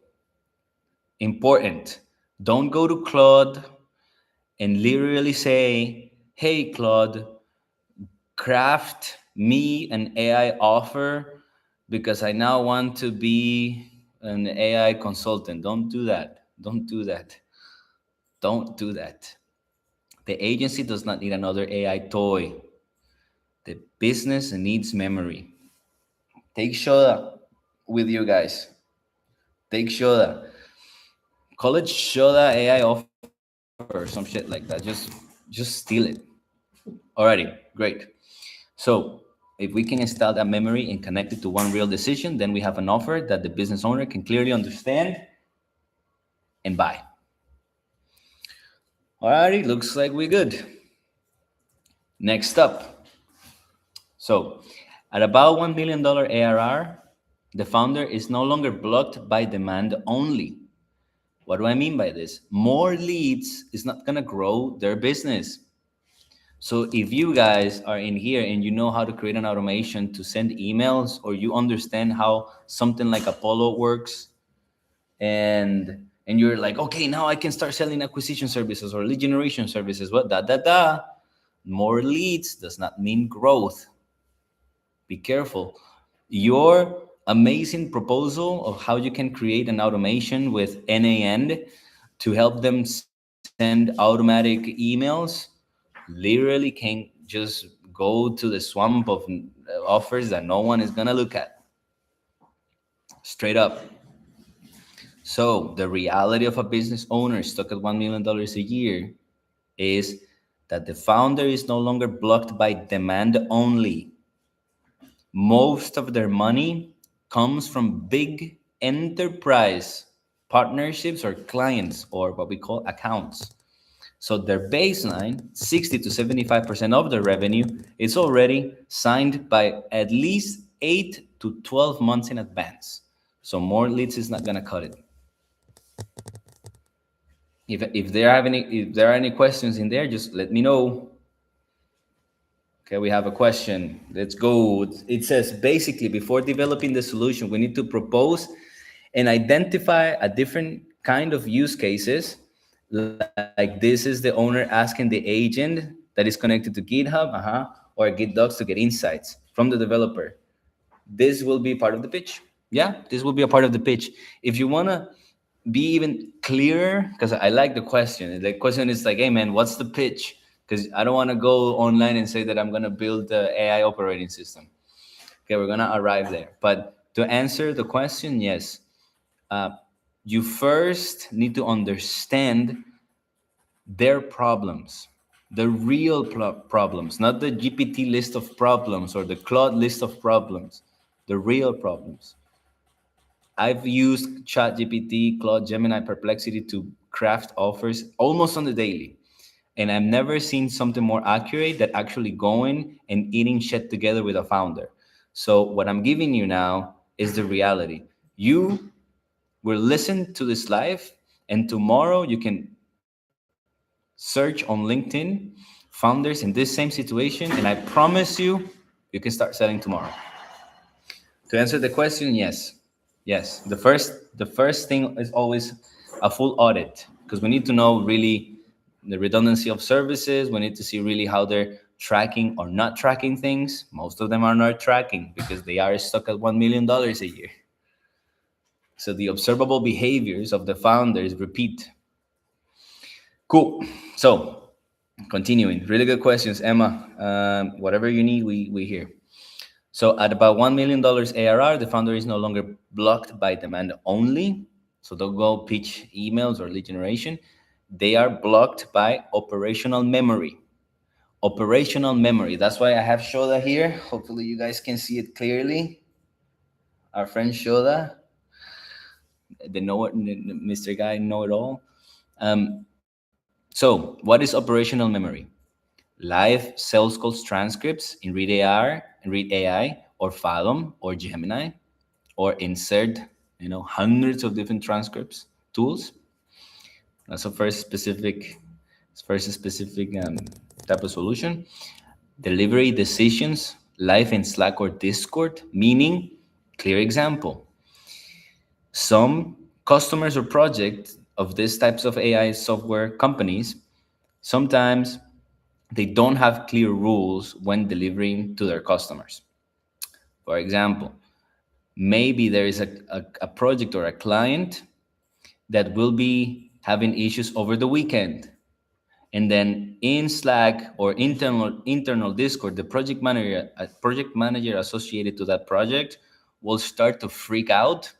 important. Don't go to Claude and literally say, hey, Claude, craft me an AI offer because I now want to be an AI consultant. Don't do that. Don't do that. Don't do that. The agency does not need another AI toy. The business needs memory. Take Shoda with you guys. Take Shoda. Call it Shoda AI offer or some shit like that. Just steal it. Alrighty, great. So if we can install that memory and connect it to one real decision, then we have an offer that the business owner can clearly understand and buy. Alrighty, looks like we're good. Next up. So at about $1 million ARR, the founder is no longer blocked by demand only. What do I mean by this? More leads is not gonna grow their business. So if you guys are in here and you know how to create an automation to send emails, or you understand how something like Apollo works, and you're like, okay, now I can start selling acquisition services or lead generation services, what more leads does not mean growth. Be careful. Your amazing proposal of how you can create an automation with NAN to help them send automatic emails literally can just go to the swamp of offers that no one is gonna look at. Straight up. So the reality of a business owner stuck at $1 million a year is that the founder is no longer blocked by demand only. Most of their money comes from big enterprise partnerships or clients, or what we call accounts. So their baseline, 60 to 75% of their revenue, is already signed by at least 8 to 12 months in advance. So more leads is not gonna cut it. If there are any questions in there, just let me know. Okay, we have a question. Let's go. It says basically before developing the solution, we need to propose and identify a different kind of use cases. Like this is the owner asking the agent that is connected to GitHub or GitDocs to get insights from the developer. This will be part of the pitch. Yeah, this will be a part of the pitch. If you want to be even clearer, because I like the question. The question is like, hey man, what's the pitch? Because I don't want to go online and say that I'm going to build the AI operating system. Okay, we're going to arrive there. But to answer the question, yes, you first need to understand their problems, the real problems, not the GPT list of problems or the Claude list of problems, the real problems. I've used ChatGPT, Claude, Gemini, Perplexity to craft offers almost on the daily. And I've never seen something more accurate than actually going and eating shit together with a founder. So what I'm giving you now is the reality. You will listen to this live, and tomorrow you can search on LinkedIn founders in this same situation, and I promise you can start selling tomorrow. To answer the question, yes. Yes, the first thing is always a full audit, because we need to know really the redundancy of services. We need to see really how they're tracking or not tracking things. Most of them are not tracking because they are stuck at $1 million a year. So the observable behaviors of the founders repeat. Cool. So continuing, really good questions, Emma. Whatever you need, we hear. So at about $1 million ARR, the founder is no longer blocked by demand only. So don't go pitch emails or lead generation. They are blocked by operational memory. Operational memory. That's why I have Shoda here. Hopefully you guys can see it clearly. Our friend Shoda, Mr. Guy know-it-all. So what is operational memory? Live sales calls transcripts in Read AI, or Fathom, or Gemini, or insert, hundreds of different transcripts tools. That's a first specific type of solution. Delivery decisions live in Slack or Discord, meaning, clear example. Some customers or projects of these types of AI software companies sometimes they don't have clear rules when delivering to their customers. For example, maybe there is a project or a client that will be having issues over the weekend. And then in Slack or internal Discord, the project manager associated to that project will start to freak out,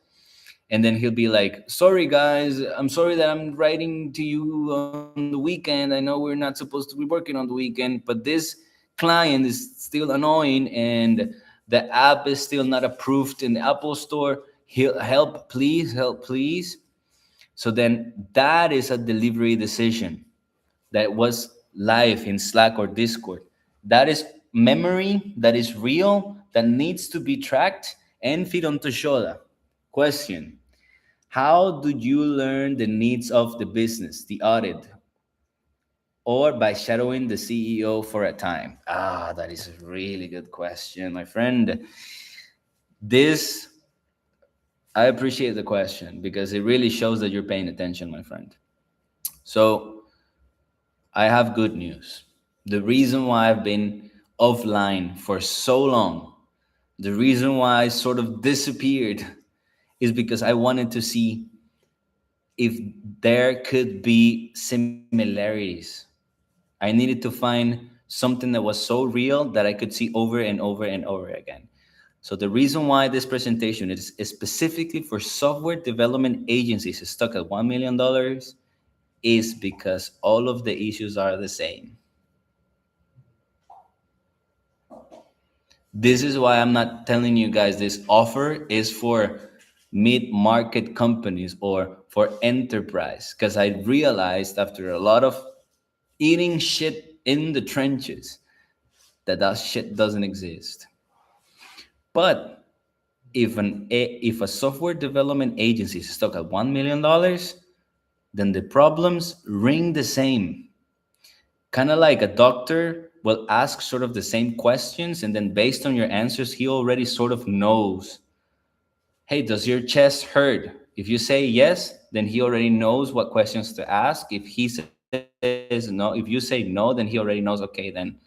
and then he'll be like, sorry guys, I'm sorry that I'm writing to you on the weekend. I know we're not supposed to be working on the weekend, but this client is still annoying and the app is still not approved in the Apple Store. Help please, help please. So then that is a delivery decision that was live in Slack or Discord. That is memory that is real, that needs to be tracked and feed onto Shoda. Question: how do you learn the needs of the business, the audit, or by shadowing the CEO for a time? Ah, that is a really good question, my friend. This, I appreciate the question because it really shows that you're paying attention, my friend. So, I have good news. The reason why I've been offline for so long, the reason why I sort of disappeared, is because I wanted to see if there could be similarities. I needed to find something that was so real that I could see over and over and over again. So the reason why this presentation is specifically for software development agencies stuck at $1 million is because all of the issues are the same. This is why I'm not telling you guys this offer is for mid-market companies or for enterprise, because I realized after a lot of eating shit in the trenches that shit doesn't exist. But if a software development agency is stuck at $1 million, then the problems ring the same. Kind of like a doctor will ask sort of the same questions, and then based on your answers, he already sort of knows, hey, does your chest hurt? If you say yes, then he already knows what questions to ask. If he says no, if you say no, then he already knows, okay, then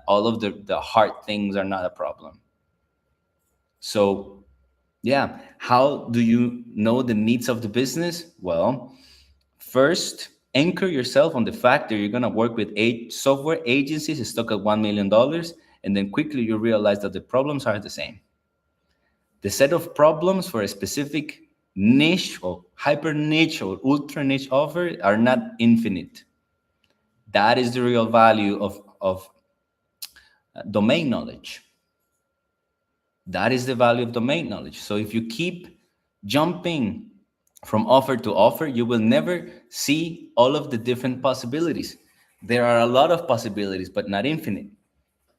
all of the hard things are not a problem. So, yeah, how do you know the needs of the business? Well, first, anchor yourself on the fact that you're going to work with 8 software agencies stuck at $1 million, and then quickly you realize that the problems are the same. The set of problems for a specific niche or hyper niche or ultra niche offer are not infinite. That is the real value of domain knowledge. That is the value of domain knowledge. So if you keep jumping from offer to offer, you will never see all of the different possibilities. There are a lot of possibilities, but not infinite.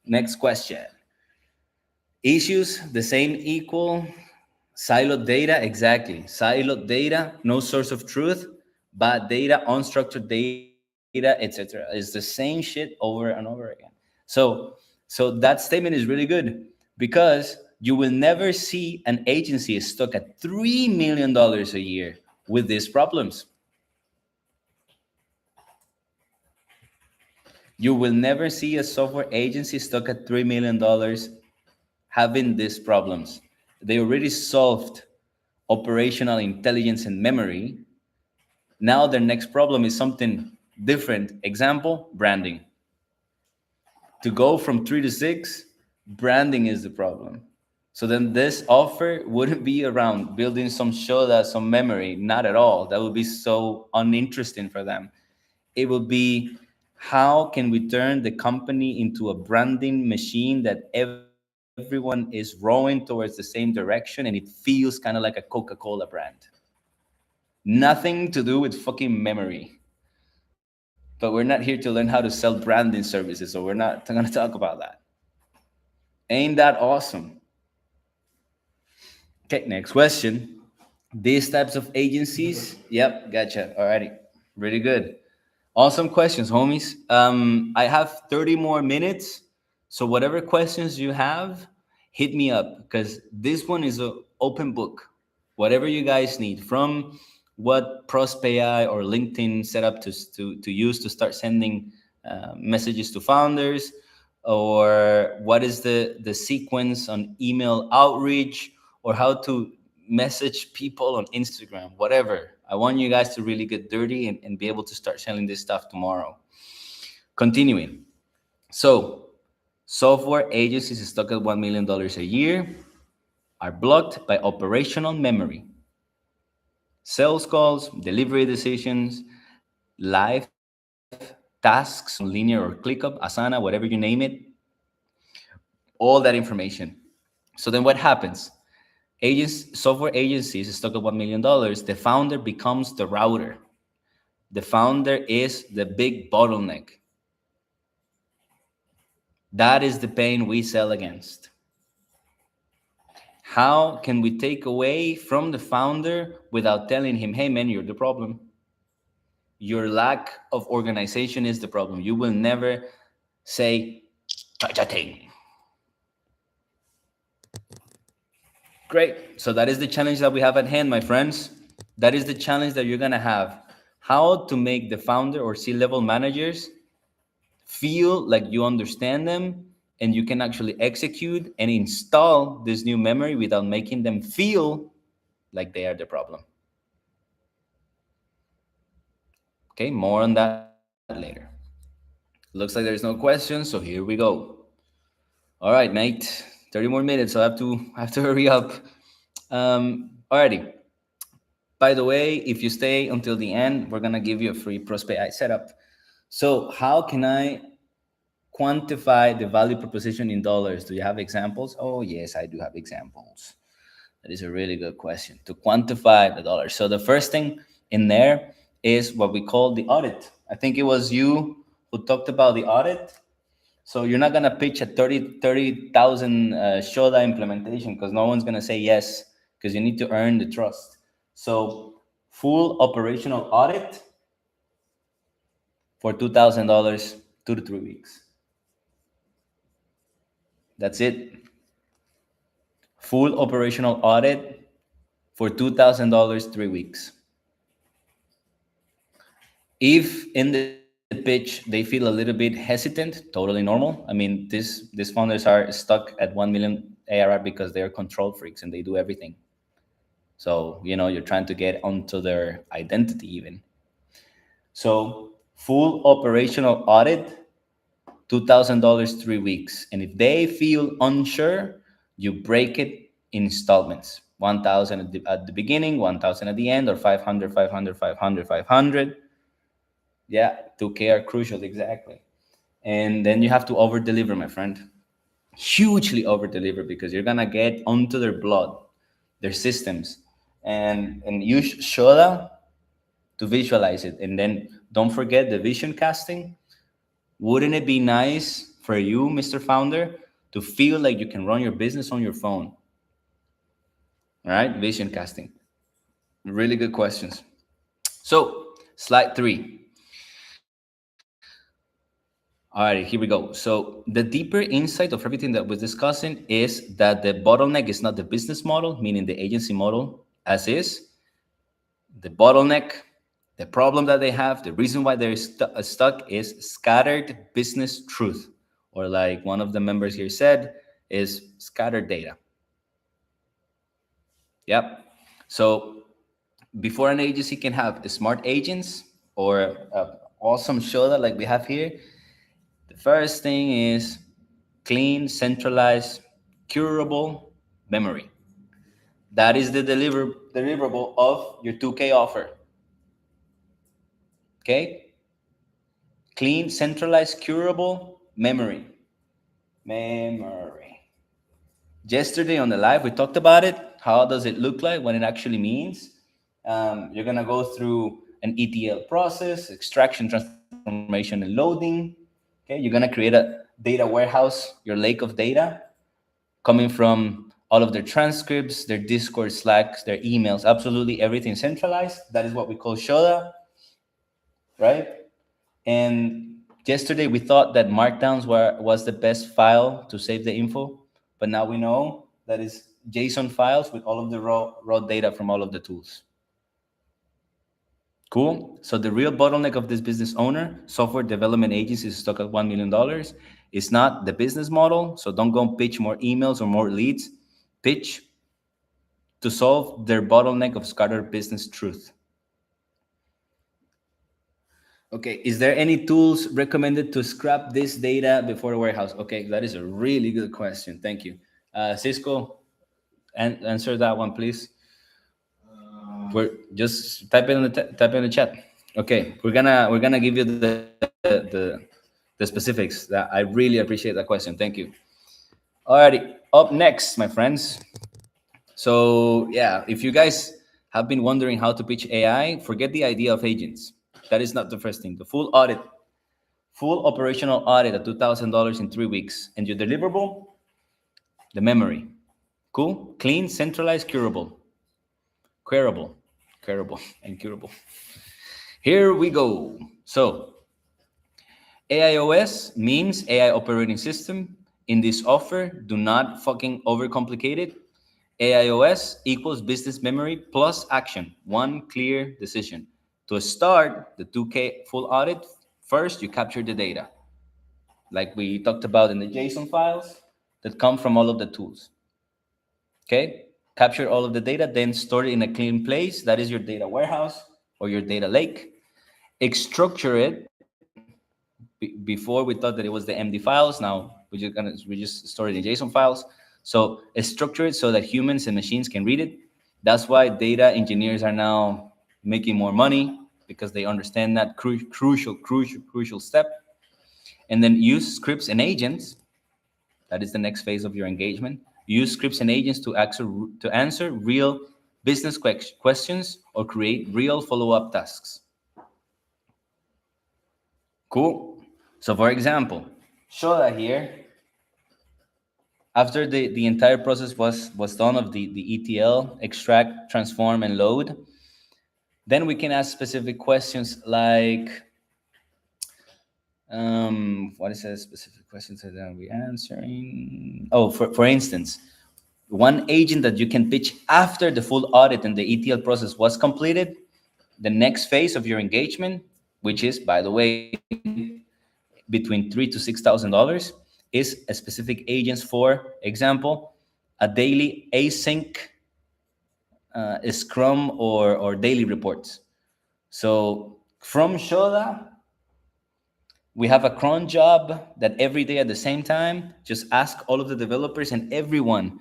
Next question. Issues, the same, equal, siloed data, exactly. Siloed data, no source of truth, bad data, unstructured data, etc. It's the same shit over and over again. So that statement is really good because you will never see an agency stuck at $3 million a year with these problems. You will never see a software agency stuck at $3 million having these problems. They already solved operational intelligence and memory. Now their next problem is something different. Example, branding. To go from 3 to 6, branding is the problem. So then this offer wouldn't be around building some Shoda, some memory, not at all. That would be so uninteresting for them. It would be, how can we turn the company into a branding machine that everyone is rowing towards the same direction and it feels kind of like a Coca-Cola brand. Nothing to do with fucking memory. But we're not here to learn how to sell branding services, so we're not going to talk about that. Ain't that awesome? Okay, next question. These types of agencies, yep, gotcha. Alrighty, really good. Awesome questions, homies. I have 30 more minutes, so whatever questions you have, hit me up because this one is an open book. Whatever you guys need, from what ProsPay or LinkedIn set up to use to start sending messages to founders, or what is the sequence on email outreach, or how to message people on Instagram, whatever. I want you guys to really get dirty and be able to start selling this stuff tomorrow. Continuing. So, software agencies stuck at $1 million a year are blocked by operational memory. Sales calls, delivery decisions, live tasks on Linear or ClickUp, Asana, whatever you name it, all that information. So then what happens? Software agencies is stuck at $1 million. The founder becomes the router. The founder is the big bottleneck. That is the pain we sell against. How can we take away from the founder without telling him, hey man, you're the problem? Your lack of organization is the problem. You will never say, cha-cha-ting. Great. So that is the challenge that we have at hand, my friends. That is the challenge that you're going to have. How to make the founder or C-level managers feel like you understand them and you can actually execute and install this new memory without making them feel like they are the problem. Okay, more on that later. Looks like there's no questions, so here we go. All right, mate. 30 more minutes, so I have to hurry up. Alrighty. By the way, if you stay until the end, we're gonna give you a free Prospect AI setup. So how can I quantify the value proposition in dollars? Do you have examples? Oh yes, I do have examples. That is a really good question. To quantify the dollars. So the first thing in there is what we call the audit. I think it was you who talked about the audit. So you're not gonna pitch a 30,000 Shoda implementation because no one's gonna say yes, because you need to earn the trust. So full operational audit for $2,000, 2 to 3 weeks. That's it. Full operational audit for $2,000, 3 weeks. If in the pitch they feel a little bit hesitant, totally normal. I mean, these founders are stuck at 1 million ARR because they are control freaks and they do everything. So, you're trying to get onto their identity even. So full operational audit, $2,000, 3 weeks. And if they feel unsure, you break it in installments. 1,000 at the beginning, 1,000 at the end, or 500, 500, 500, 500. Yeah, 2K are crucial, exactly. And then you have to over deliver, my friend. Hugely over deliver, because you're gonna get onto their blood, their systems, and use Shoda to visualize it. And then don't forget the vision casting. Wouldn't it be nice for you, Mr. Founder, to feel like you can run your business on your phone? All right, vision casting. Really good questions. So, slide 3. All right, here we go. So the deeper insight of everything that we're discussing is that the bottleneck is not the business model, meaning the agency model as is. The bottleneck, the problem that they have, the reason why they're stuck is scattered business truth. Or like one of the members here said, is scattered data. Yep. So before an agency can have smart agents or awesome shoulder like we have here, the first thing is clean, centralized, curable memory. That is the deliverable of your 2K offer. Okay? Clean, centralized, curable memory. Memory. Yesterday on the live, we talked about it. How does it look like, what it actually means? You're going to go through an ETL process, extraction, transformation, and loading. Okay, you're going to create a data warehouse, your lake of data, coming from all of their transcripts, their Discord, Slacks, their emails, absolutely everything centralized. That is what we call Shoda, right? And yesterday we thought that Markdowns was the best file to save the info, but now we know that is JSON files with all of the raw data from all of the tools. Cool. So the real bottleneck of this business owner, software development agency is stuck at $1 million. It's not the business model. So don't go and pitch more emails or more leads. Pitch to solve their bottleneck of scattered business truth. Okay, is there any tools recommended to scrap this data before the warehouse? Okay, that is a really good question. Thank you. Cisco, answer that one, please. We're just type it in type it in the chat. Okay, we're gonna give you the specifics. That I really appreciate that question. Thank you. Alrighty, up next, my friends. So yeah, if you guys have been wondering how to pitch AI, forget the idea of agents. That is not the first thing. The full audit, full operational audit at $2,000 in 3 weeks, and your deliverable, the memory. Cool, clean, centralized, curable, queryable, and curable. Here we go. So AIOS means AI operating system. In this offer, do not fucking overcomplicate it. AIOS equals business memory plus action, one clear decision. To start the 2K full audit, first you capture the data, like we talked about in the JSON files that come from all of the tools. Okay, capture all of the data, then store it in a clean place. That is your data warehouse or your data lake. Structure it. Before we thought that it was the MD files. Now we just store it in JSON files. So structure it so that humans and machines can read it. That's why data engineers are now making more money, because they understand that crucial step. And then use scripts and agents. That is the next phase of your engagement. Use scripts and agents to answer real business questions or create real follow-up tasks. Cool. So for example, show that here. After the entire process was done of the ETL, extract, transform, and load, then we can ask specific questions like, what is a specific question that we answering? Oh, for instance, one agent that you can pitch after the full audit and the ETL process was completed, the next phase of your engagement, which is, by the way, between $3,000 to $6,000, is a specific agents. For example, a daily async Scrum or daily reports. So from Shoda, we have a cron job that every day at the same time, just ask all of the developers and everyone,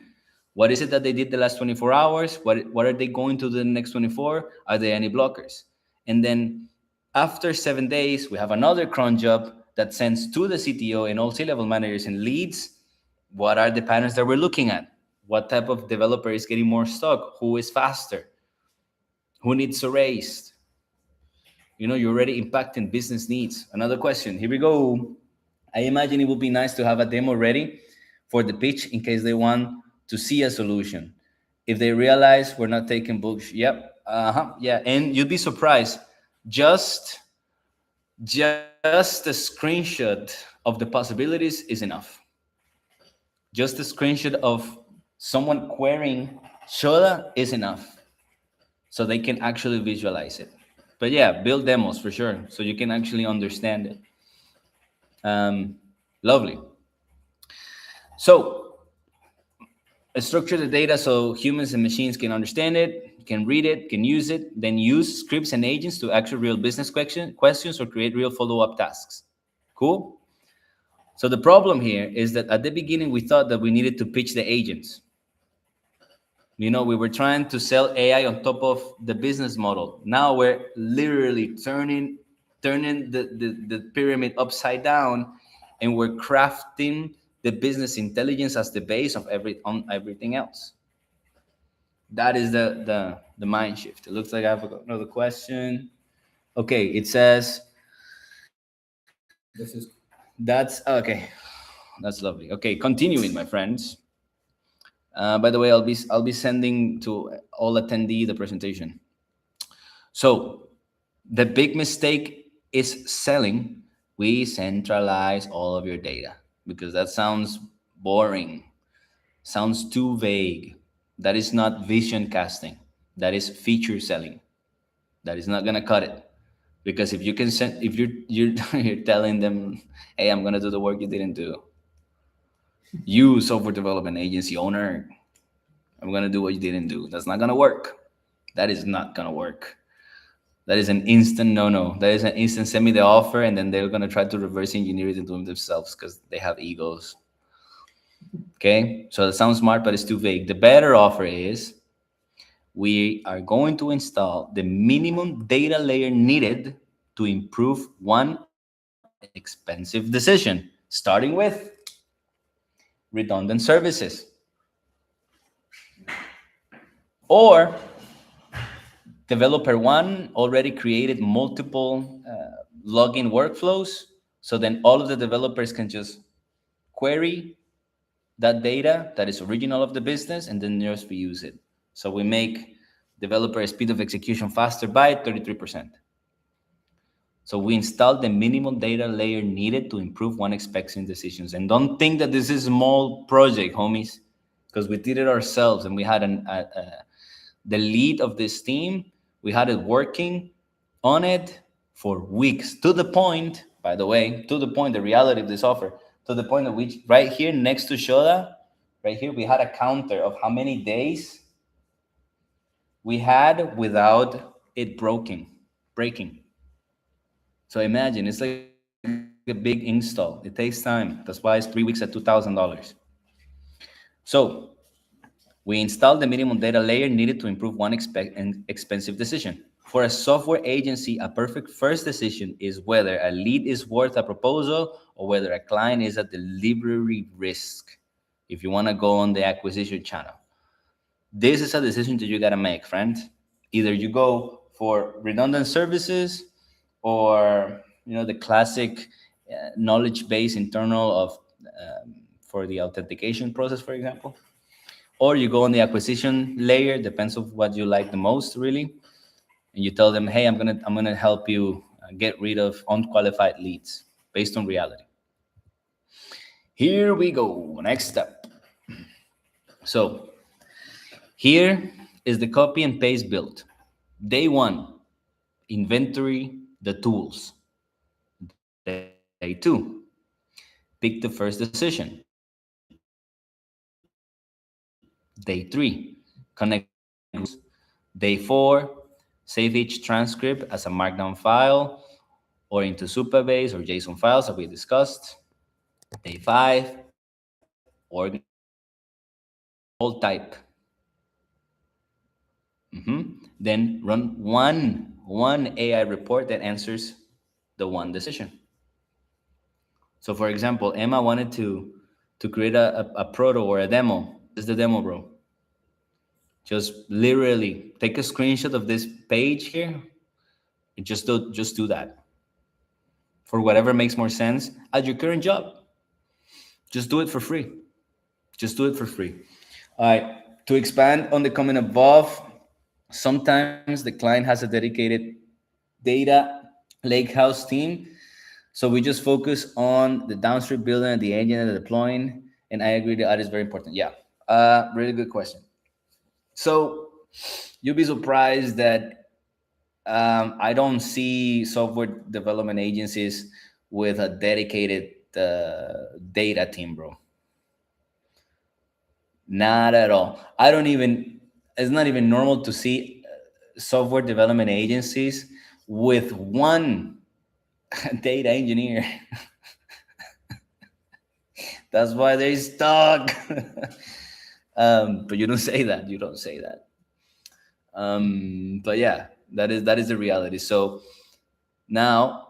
what is it that they did the last 24 hours? What are they going to do the next 24? Are there any blockers? And then after 7 days, we have another cron job that sends to the CTO and all C-level managers and leads, what are the patterns that we're looking at? What type of developer is getting more stuck? Who is faster? Who needs erased? You're already impacting business needs. Another question, here we go. I imagine it would be nice to have a demo ready for the pitch in case they want to see a solution. If they realize we're not taking books, yep, yeah, and you'd be surprised. Just a screenshot of the possibilities is enough. Just a screenshot of someone querying Shoda is enough, so they can actually visualize it. But yeah, build demos for sure, so you can actually understand it. Lovely. So structure the data so humans and machines can understand it, can read it, can use it, then use scripts and agents to answer real business questions or create real follow-up tasks. Cool? So the problem here is that at the beginning, we thought that we needed to pitch the agents. We were trying to sell AI on top of the business model. Now we're literally turning the pyramid upside down, and we're crafting the business intelligence as the base of everything else. That is the mind shift. It looks like I have another question. Okay, it says, that's okay. That's lovely. Okay, continuing, my friends. By the way, I'll be sending to all attendee the presentation. So the big mistake is selling. We centralize all of your data, because that sounds boring, sounds too vague. That is not vision casting. That is feature selling. That is not gonna cut it. Because if you can send, if you're you're telling them, hey, I'm gonna do the work you didn't do. You software development agency owner, I'm gonna do what you didn't do. That's not gonna work. That is not gonna work. That is an instant no. That is an instant send me the offer, and then they're gonna try to reverse engineer it into them themselves because they have egos. Okay, so that sounds smart, but it's too vague. The better offer is we are going to install the minimum data layer needed to improve one expensive decision, starting with redundant services. Or developer one already created multiple login workflows. So then all of the developers can just query that data that is original of the business and then just reuse it. So we make developer speed of execution faster by 33%. So we installed the minimum data layer needed to improve one expecting decisions. And don't think that this is a small project, homies, because we did it ourselves and we had the lead of this team. We had it working on it for weeks to the point, by the way, to the point, the reality of this offer, to the point of which right here next to Shoda, right here, we had a counter of how many days we had without it breaking. So imagine it's like a big install. It takes time. That's why it's 3 weeks at $2,000. So we installed the minimum data layer needed to improve one expensive decision. For a software agency, a perfect first decision is whether a lead is worth a proposal or whether a client is a delivery risk. If you want to go on the acquisition channel, this is a decision that you got to make, friend. Either you go for redundant services or the classic knowledge base internal of for the authentication process, for example, or you go on the acquisition layer, depends on what you like the most, really, and you tell them, hey, I'm gonna help you get rid of unqualified leads based on reality. Here we go. Next step. So here is the copy and paste build. Day one, inventory the tools. Day two, pick the first decision. Day three, connect the tools. Day four, save each transcript as a markdown file or into Supabase or JSON files that we discussed. Day five, organize the data into all type. Then run one AI report that answers the one decision. So for example, Emma wanted to create a proto or a demo. This is the demo, bro. Just literally take a screenshot of this page here and just do that for whatever makes more sense at your current job. Just do it for free. Just do it for free. All right. To expand on the comment above, sometimes the client has a dedicated data lakehouse team. So we just focus on the downstream building and the engine and the deploying. And I agree that is very important. Yeah. Really good question. So you'll be surprised that I don't see software development agencies with a dedicated data team, bro. Not at all. I don't even, it's not even normal to see software development agencies with one data engineer. That's why they're stuck. But you don't say that. You don't say that. But yeah, that is the reality. So now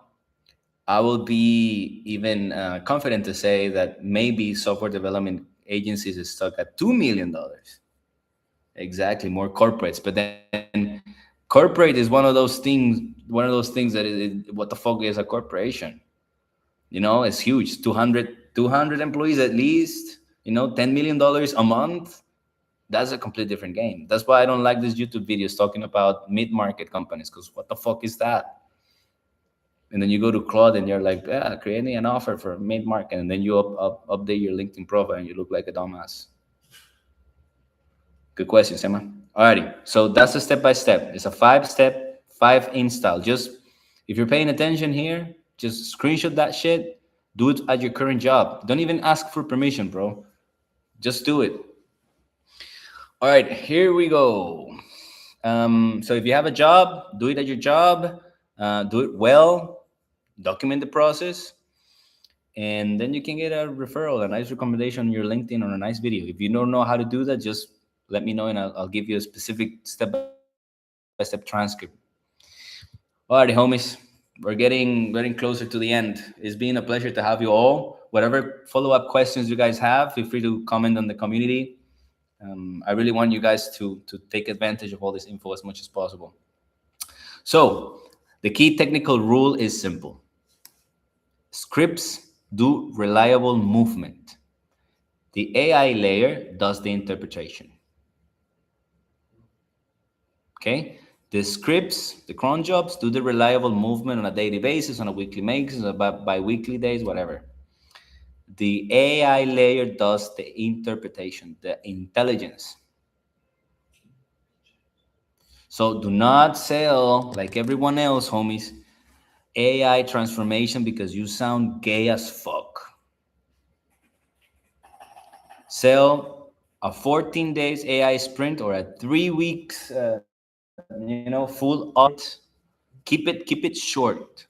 I will be even confident to say that maybe software development agencies is stuck at $2 million. Exactly, more corporates. But then corporate is one of those things. That is, what the fuck is a corporation? It's huge. 200 employees at least. $10 million a month. That's a complete different game. That's why I don't like these YouTube videos talking about mid-market companies, because what the fuck is that? And then you go to Claude and you're like, yeah, creating an offer for mid-market, and then you update your LinkedIn profile and you look like a dumbass. Good question, Emma. Alrighty, so that's a step-by-step. It's a five-step 5 install. Just if you're paying attention here, just screenshot that shit. Do it at your current job. Don't even ask for permission, bro. Just do it. All right, here we go. So if you have a job, do it at your job. Do it well. Document the process. And then you can get a referral, a nice recommendation on your LinkedIn, or a nice video. If you don't know how to do that, just let me know and I'll give you a specific step-by-step transcript. Alrighty, homies, we're getting closer to the end. It's been a pleasure to have you all. Whatever follow-up questions you guys have, feel free to comment on the community. I really want you guys to take advantage of all this info as much as possible. So the key technical rule is simple. Scripts do reliable movement. The AI layer does the interpretation. Okay? The scripts, the cron jobs, do the reliable movement on a daily basis, on a weekly basis, bi-weekly days, whatever. The AI layer does the interpretation, the intelligence. So do not sell, like everyone else, homies, AI transformation because you sound gay as fuck. Sell a 14 days AI sprint or a 3 weeks, full audit. Keep it short.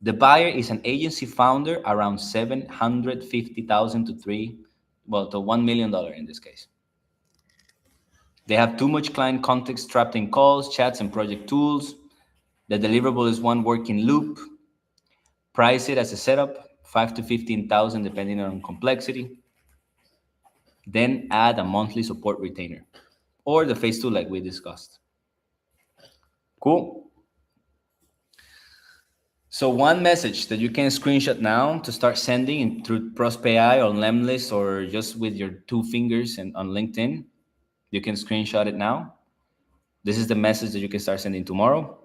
The buyer is an agency founder around 750,000 to $1 million in this case. They have too much client context trapped in calls, chats, and project tools. The deliverable is one working loop. Price it as a setup, 5 to 15,000 depending on complexity. Then add a monthly support retainer or the phase 2 like we discussed. Cool. So one message that you can screenshot now to start sending through ProsPay or Lemlist or just with your 2 fingers and on LinkedIn, you can screenshot it now. This is the message that you can start sending tomorrow.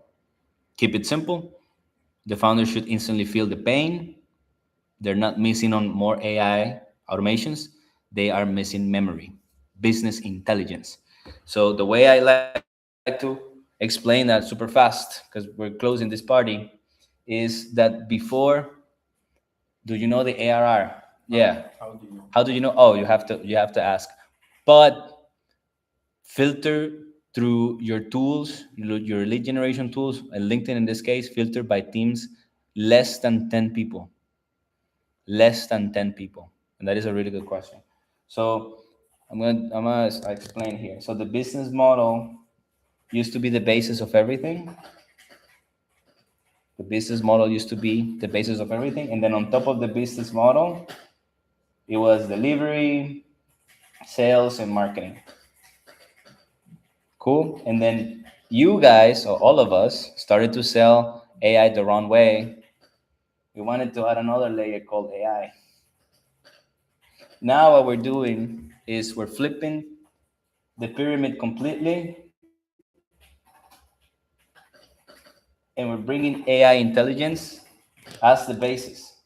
Keep it simple. The founder should instantly feel the pain. They're not missing on more AI automations. They are missing memory, business intelligence. So the way I like to explain that super fast, because we're closing this party, is that before, do you know the ARR? Yeah. How do you know? Oh, you have to ask. But filter through your tools, your lead generation tools, and LinkedIn in this case, filter by teams less than 10 people. Less than 10 people. And that is a really good question. So I'm gonna explain here. So the business model used to be the basis of everything. The business model used to be the basis of everything. And then on top of the business model, it was delivery, sales, and marketing. Cool. And then you guys, or all of us, started to sell AI the wrong way. We wanted to add another layer called AI. Now what we're doing is we're flipping the pyramid completely, and we're bringing AI intelligence as the basis.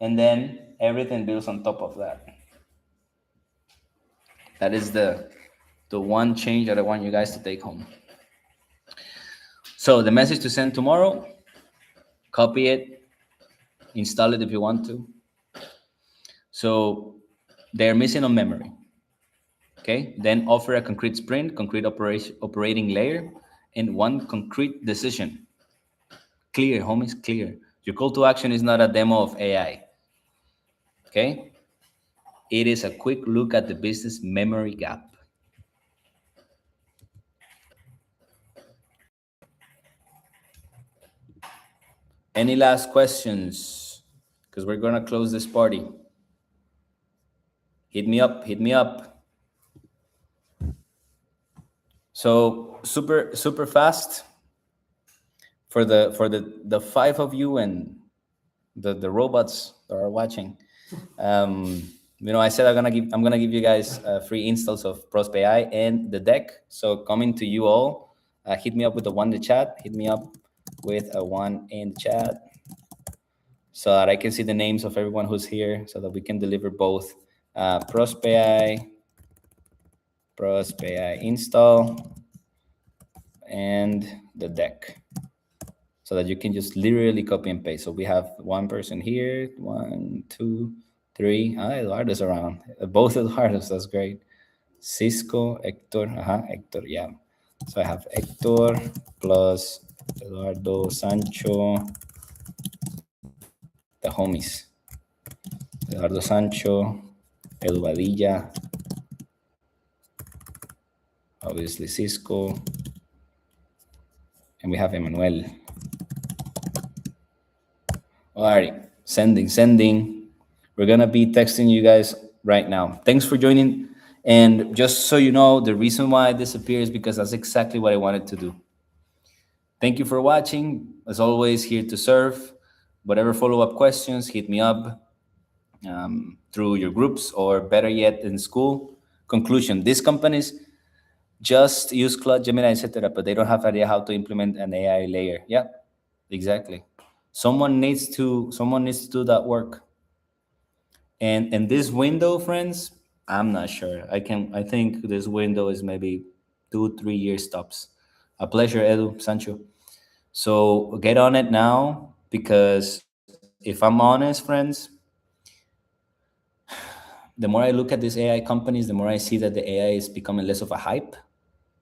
And then everything builds on top of that. That is the one change that I want you guys to take home. So the message to send tomorrow, copy it, install it if you want to. So they're missing on memory. Okay, then offer a concrete sprint, concrete operating layer, and one concrete decision. Clear, homies, clear. Your call to action is not a demo of AI. Okay? It is a quick look at the business memory gap. Any last questions? Because we're going to close this party. Hit me up, hit me up. So super fast for the 5 of you and the robots that are watching. I said I'm gonna give you guys free installs of ProsPay and the deck. So coming to you all, hit me up with the 1 in the chat. Hit me up with a 1 in the chat so that I can see the names of everyone who's here, so that we can deliver both ProsPay install and the deck, so that you can just literally copy and paste. So we have one person here, 1, 2, 3. Eduardo's around. Both Eduardo's, that's great. Cisco, Hector, Hector, yeah. So I have Hector plus Eduardo, Sancho, the homies. Eduardo Sancho, Edu Badilla, obviously Cisco, and we have Emmanuel. Alrighty, sending. We're gonna be texting you guys right now. Thanks for joining. And just so you know, the reason why I disappear is because that's exactly what I wanted to do. Thank you for watching. As always, here to serve. Whatever follow-up questions, hit me up through your groups, or better yet, in school. Conclusion: these companies just use Claude, Gemini, etc., but they don't have idea how to implement an AI layer. Yeah, exactly. Someone needs to do that work. And in this window, friends, I'm not sure. I think this window is maybe 2-3 years tops. A pleasure, Edu, Sancho. So get on it now, because if I'm honest, friends, the more I look at these AI companies, the more I see that the AI is becoming less of a hype.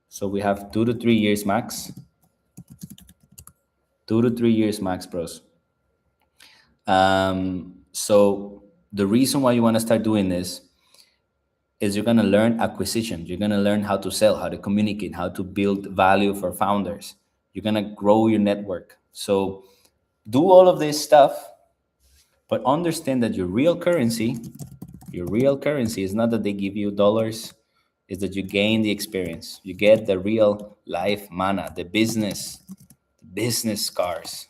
So we have 2 to 3 years max. 2 to 3 years max, bros. So the reason why you want to start doing this is you're going to learn acquisition. You're going to learn how to sell, how to communicate, how to build value for founders. You're going to grow your network. So do all of this stuff, but understand that your real currency is not that they give you dollars, is that you gain the experience. You get the real life mana, the business scars.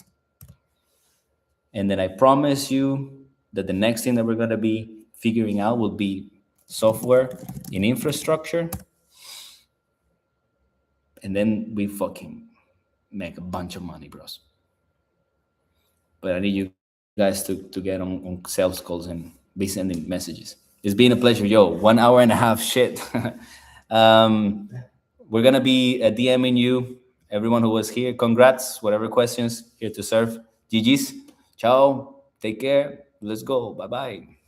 And then I promise you that the next thing that we're going to be figuring out will be software in infrastructure. And then we fucking make a bunch of money, bros. But I need you guys to get on sales calls and be sending messages. It's been a pleasure. Yo, 1 hour and a half, shit. We're going to be DMing you, everyone who was here. Congrats, whatever questions, here to serve. GG's. Ciao. Take care. Let's go. Bye-bye.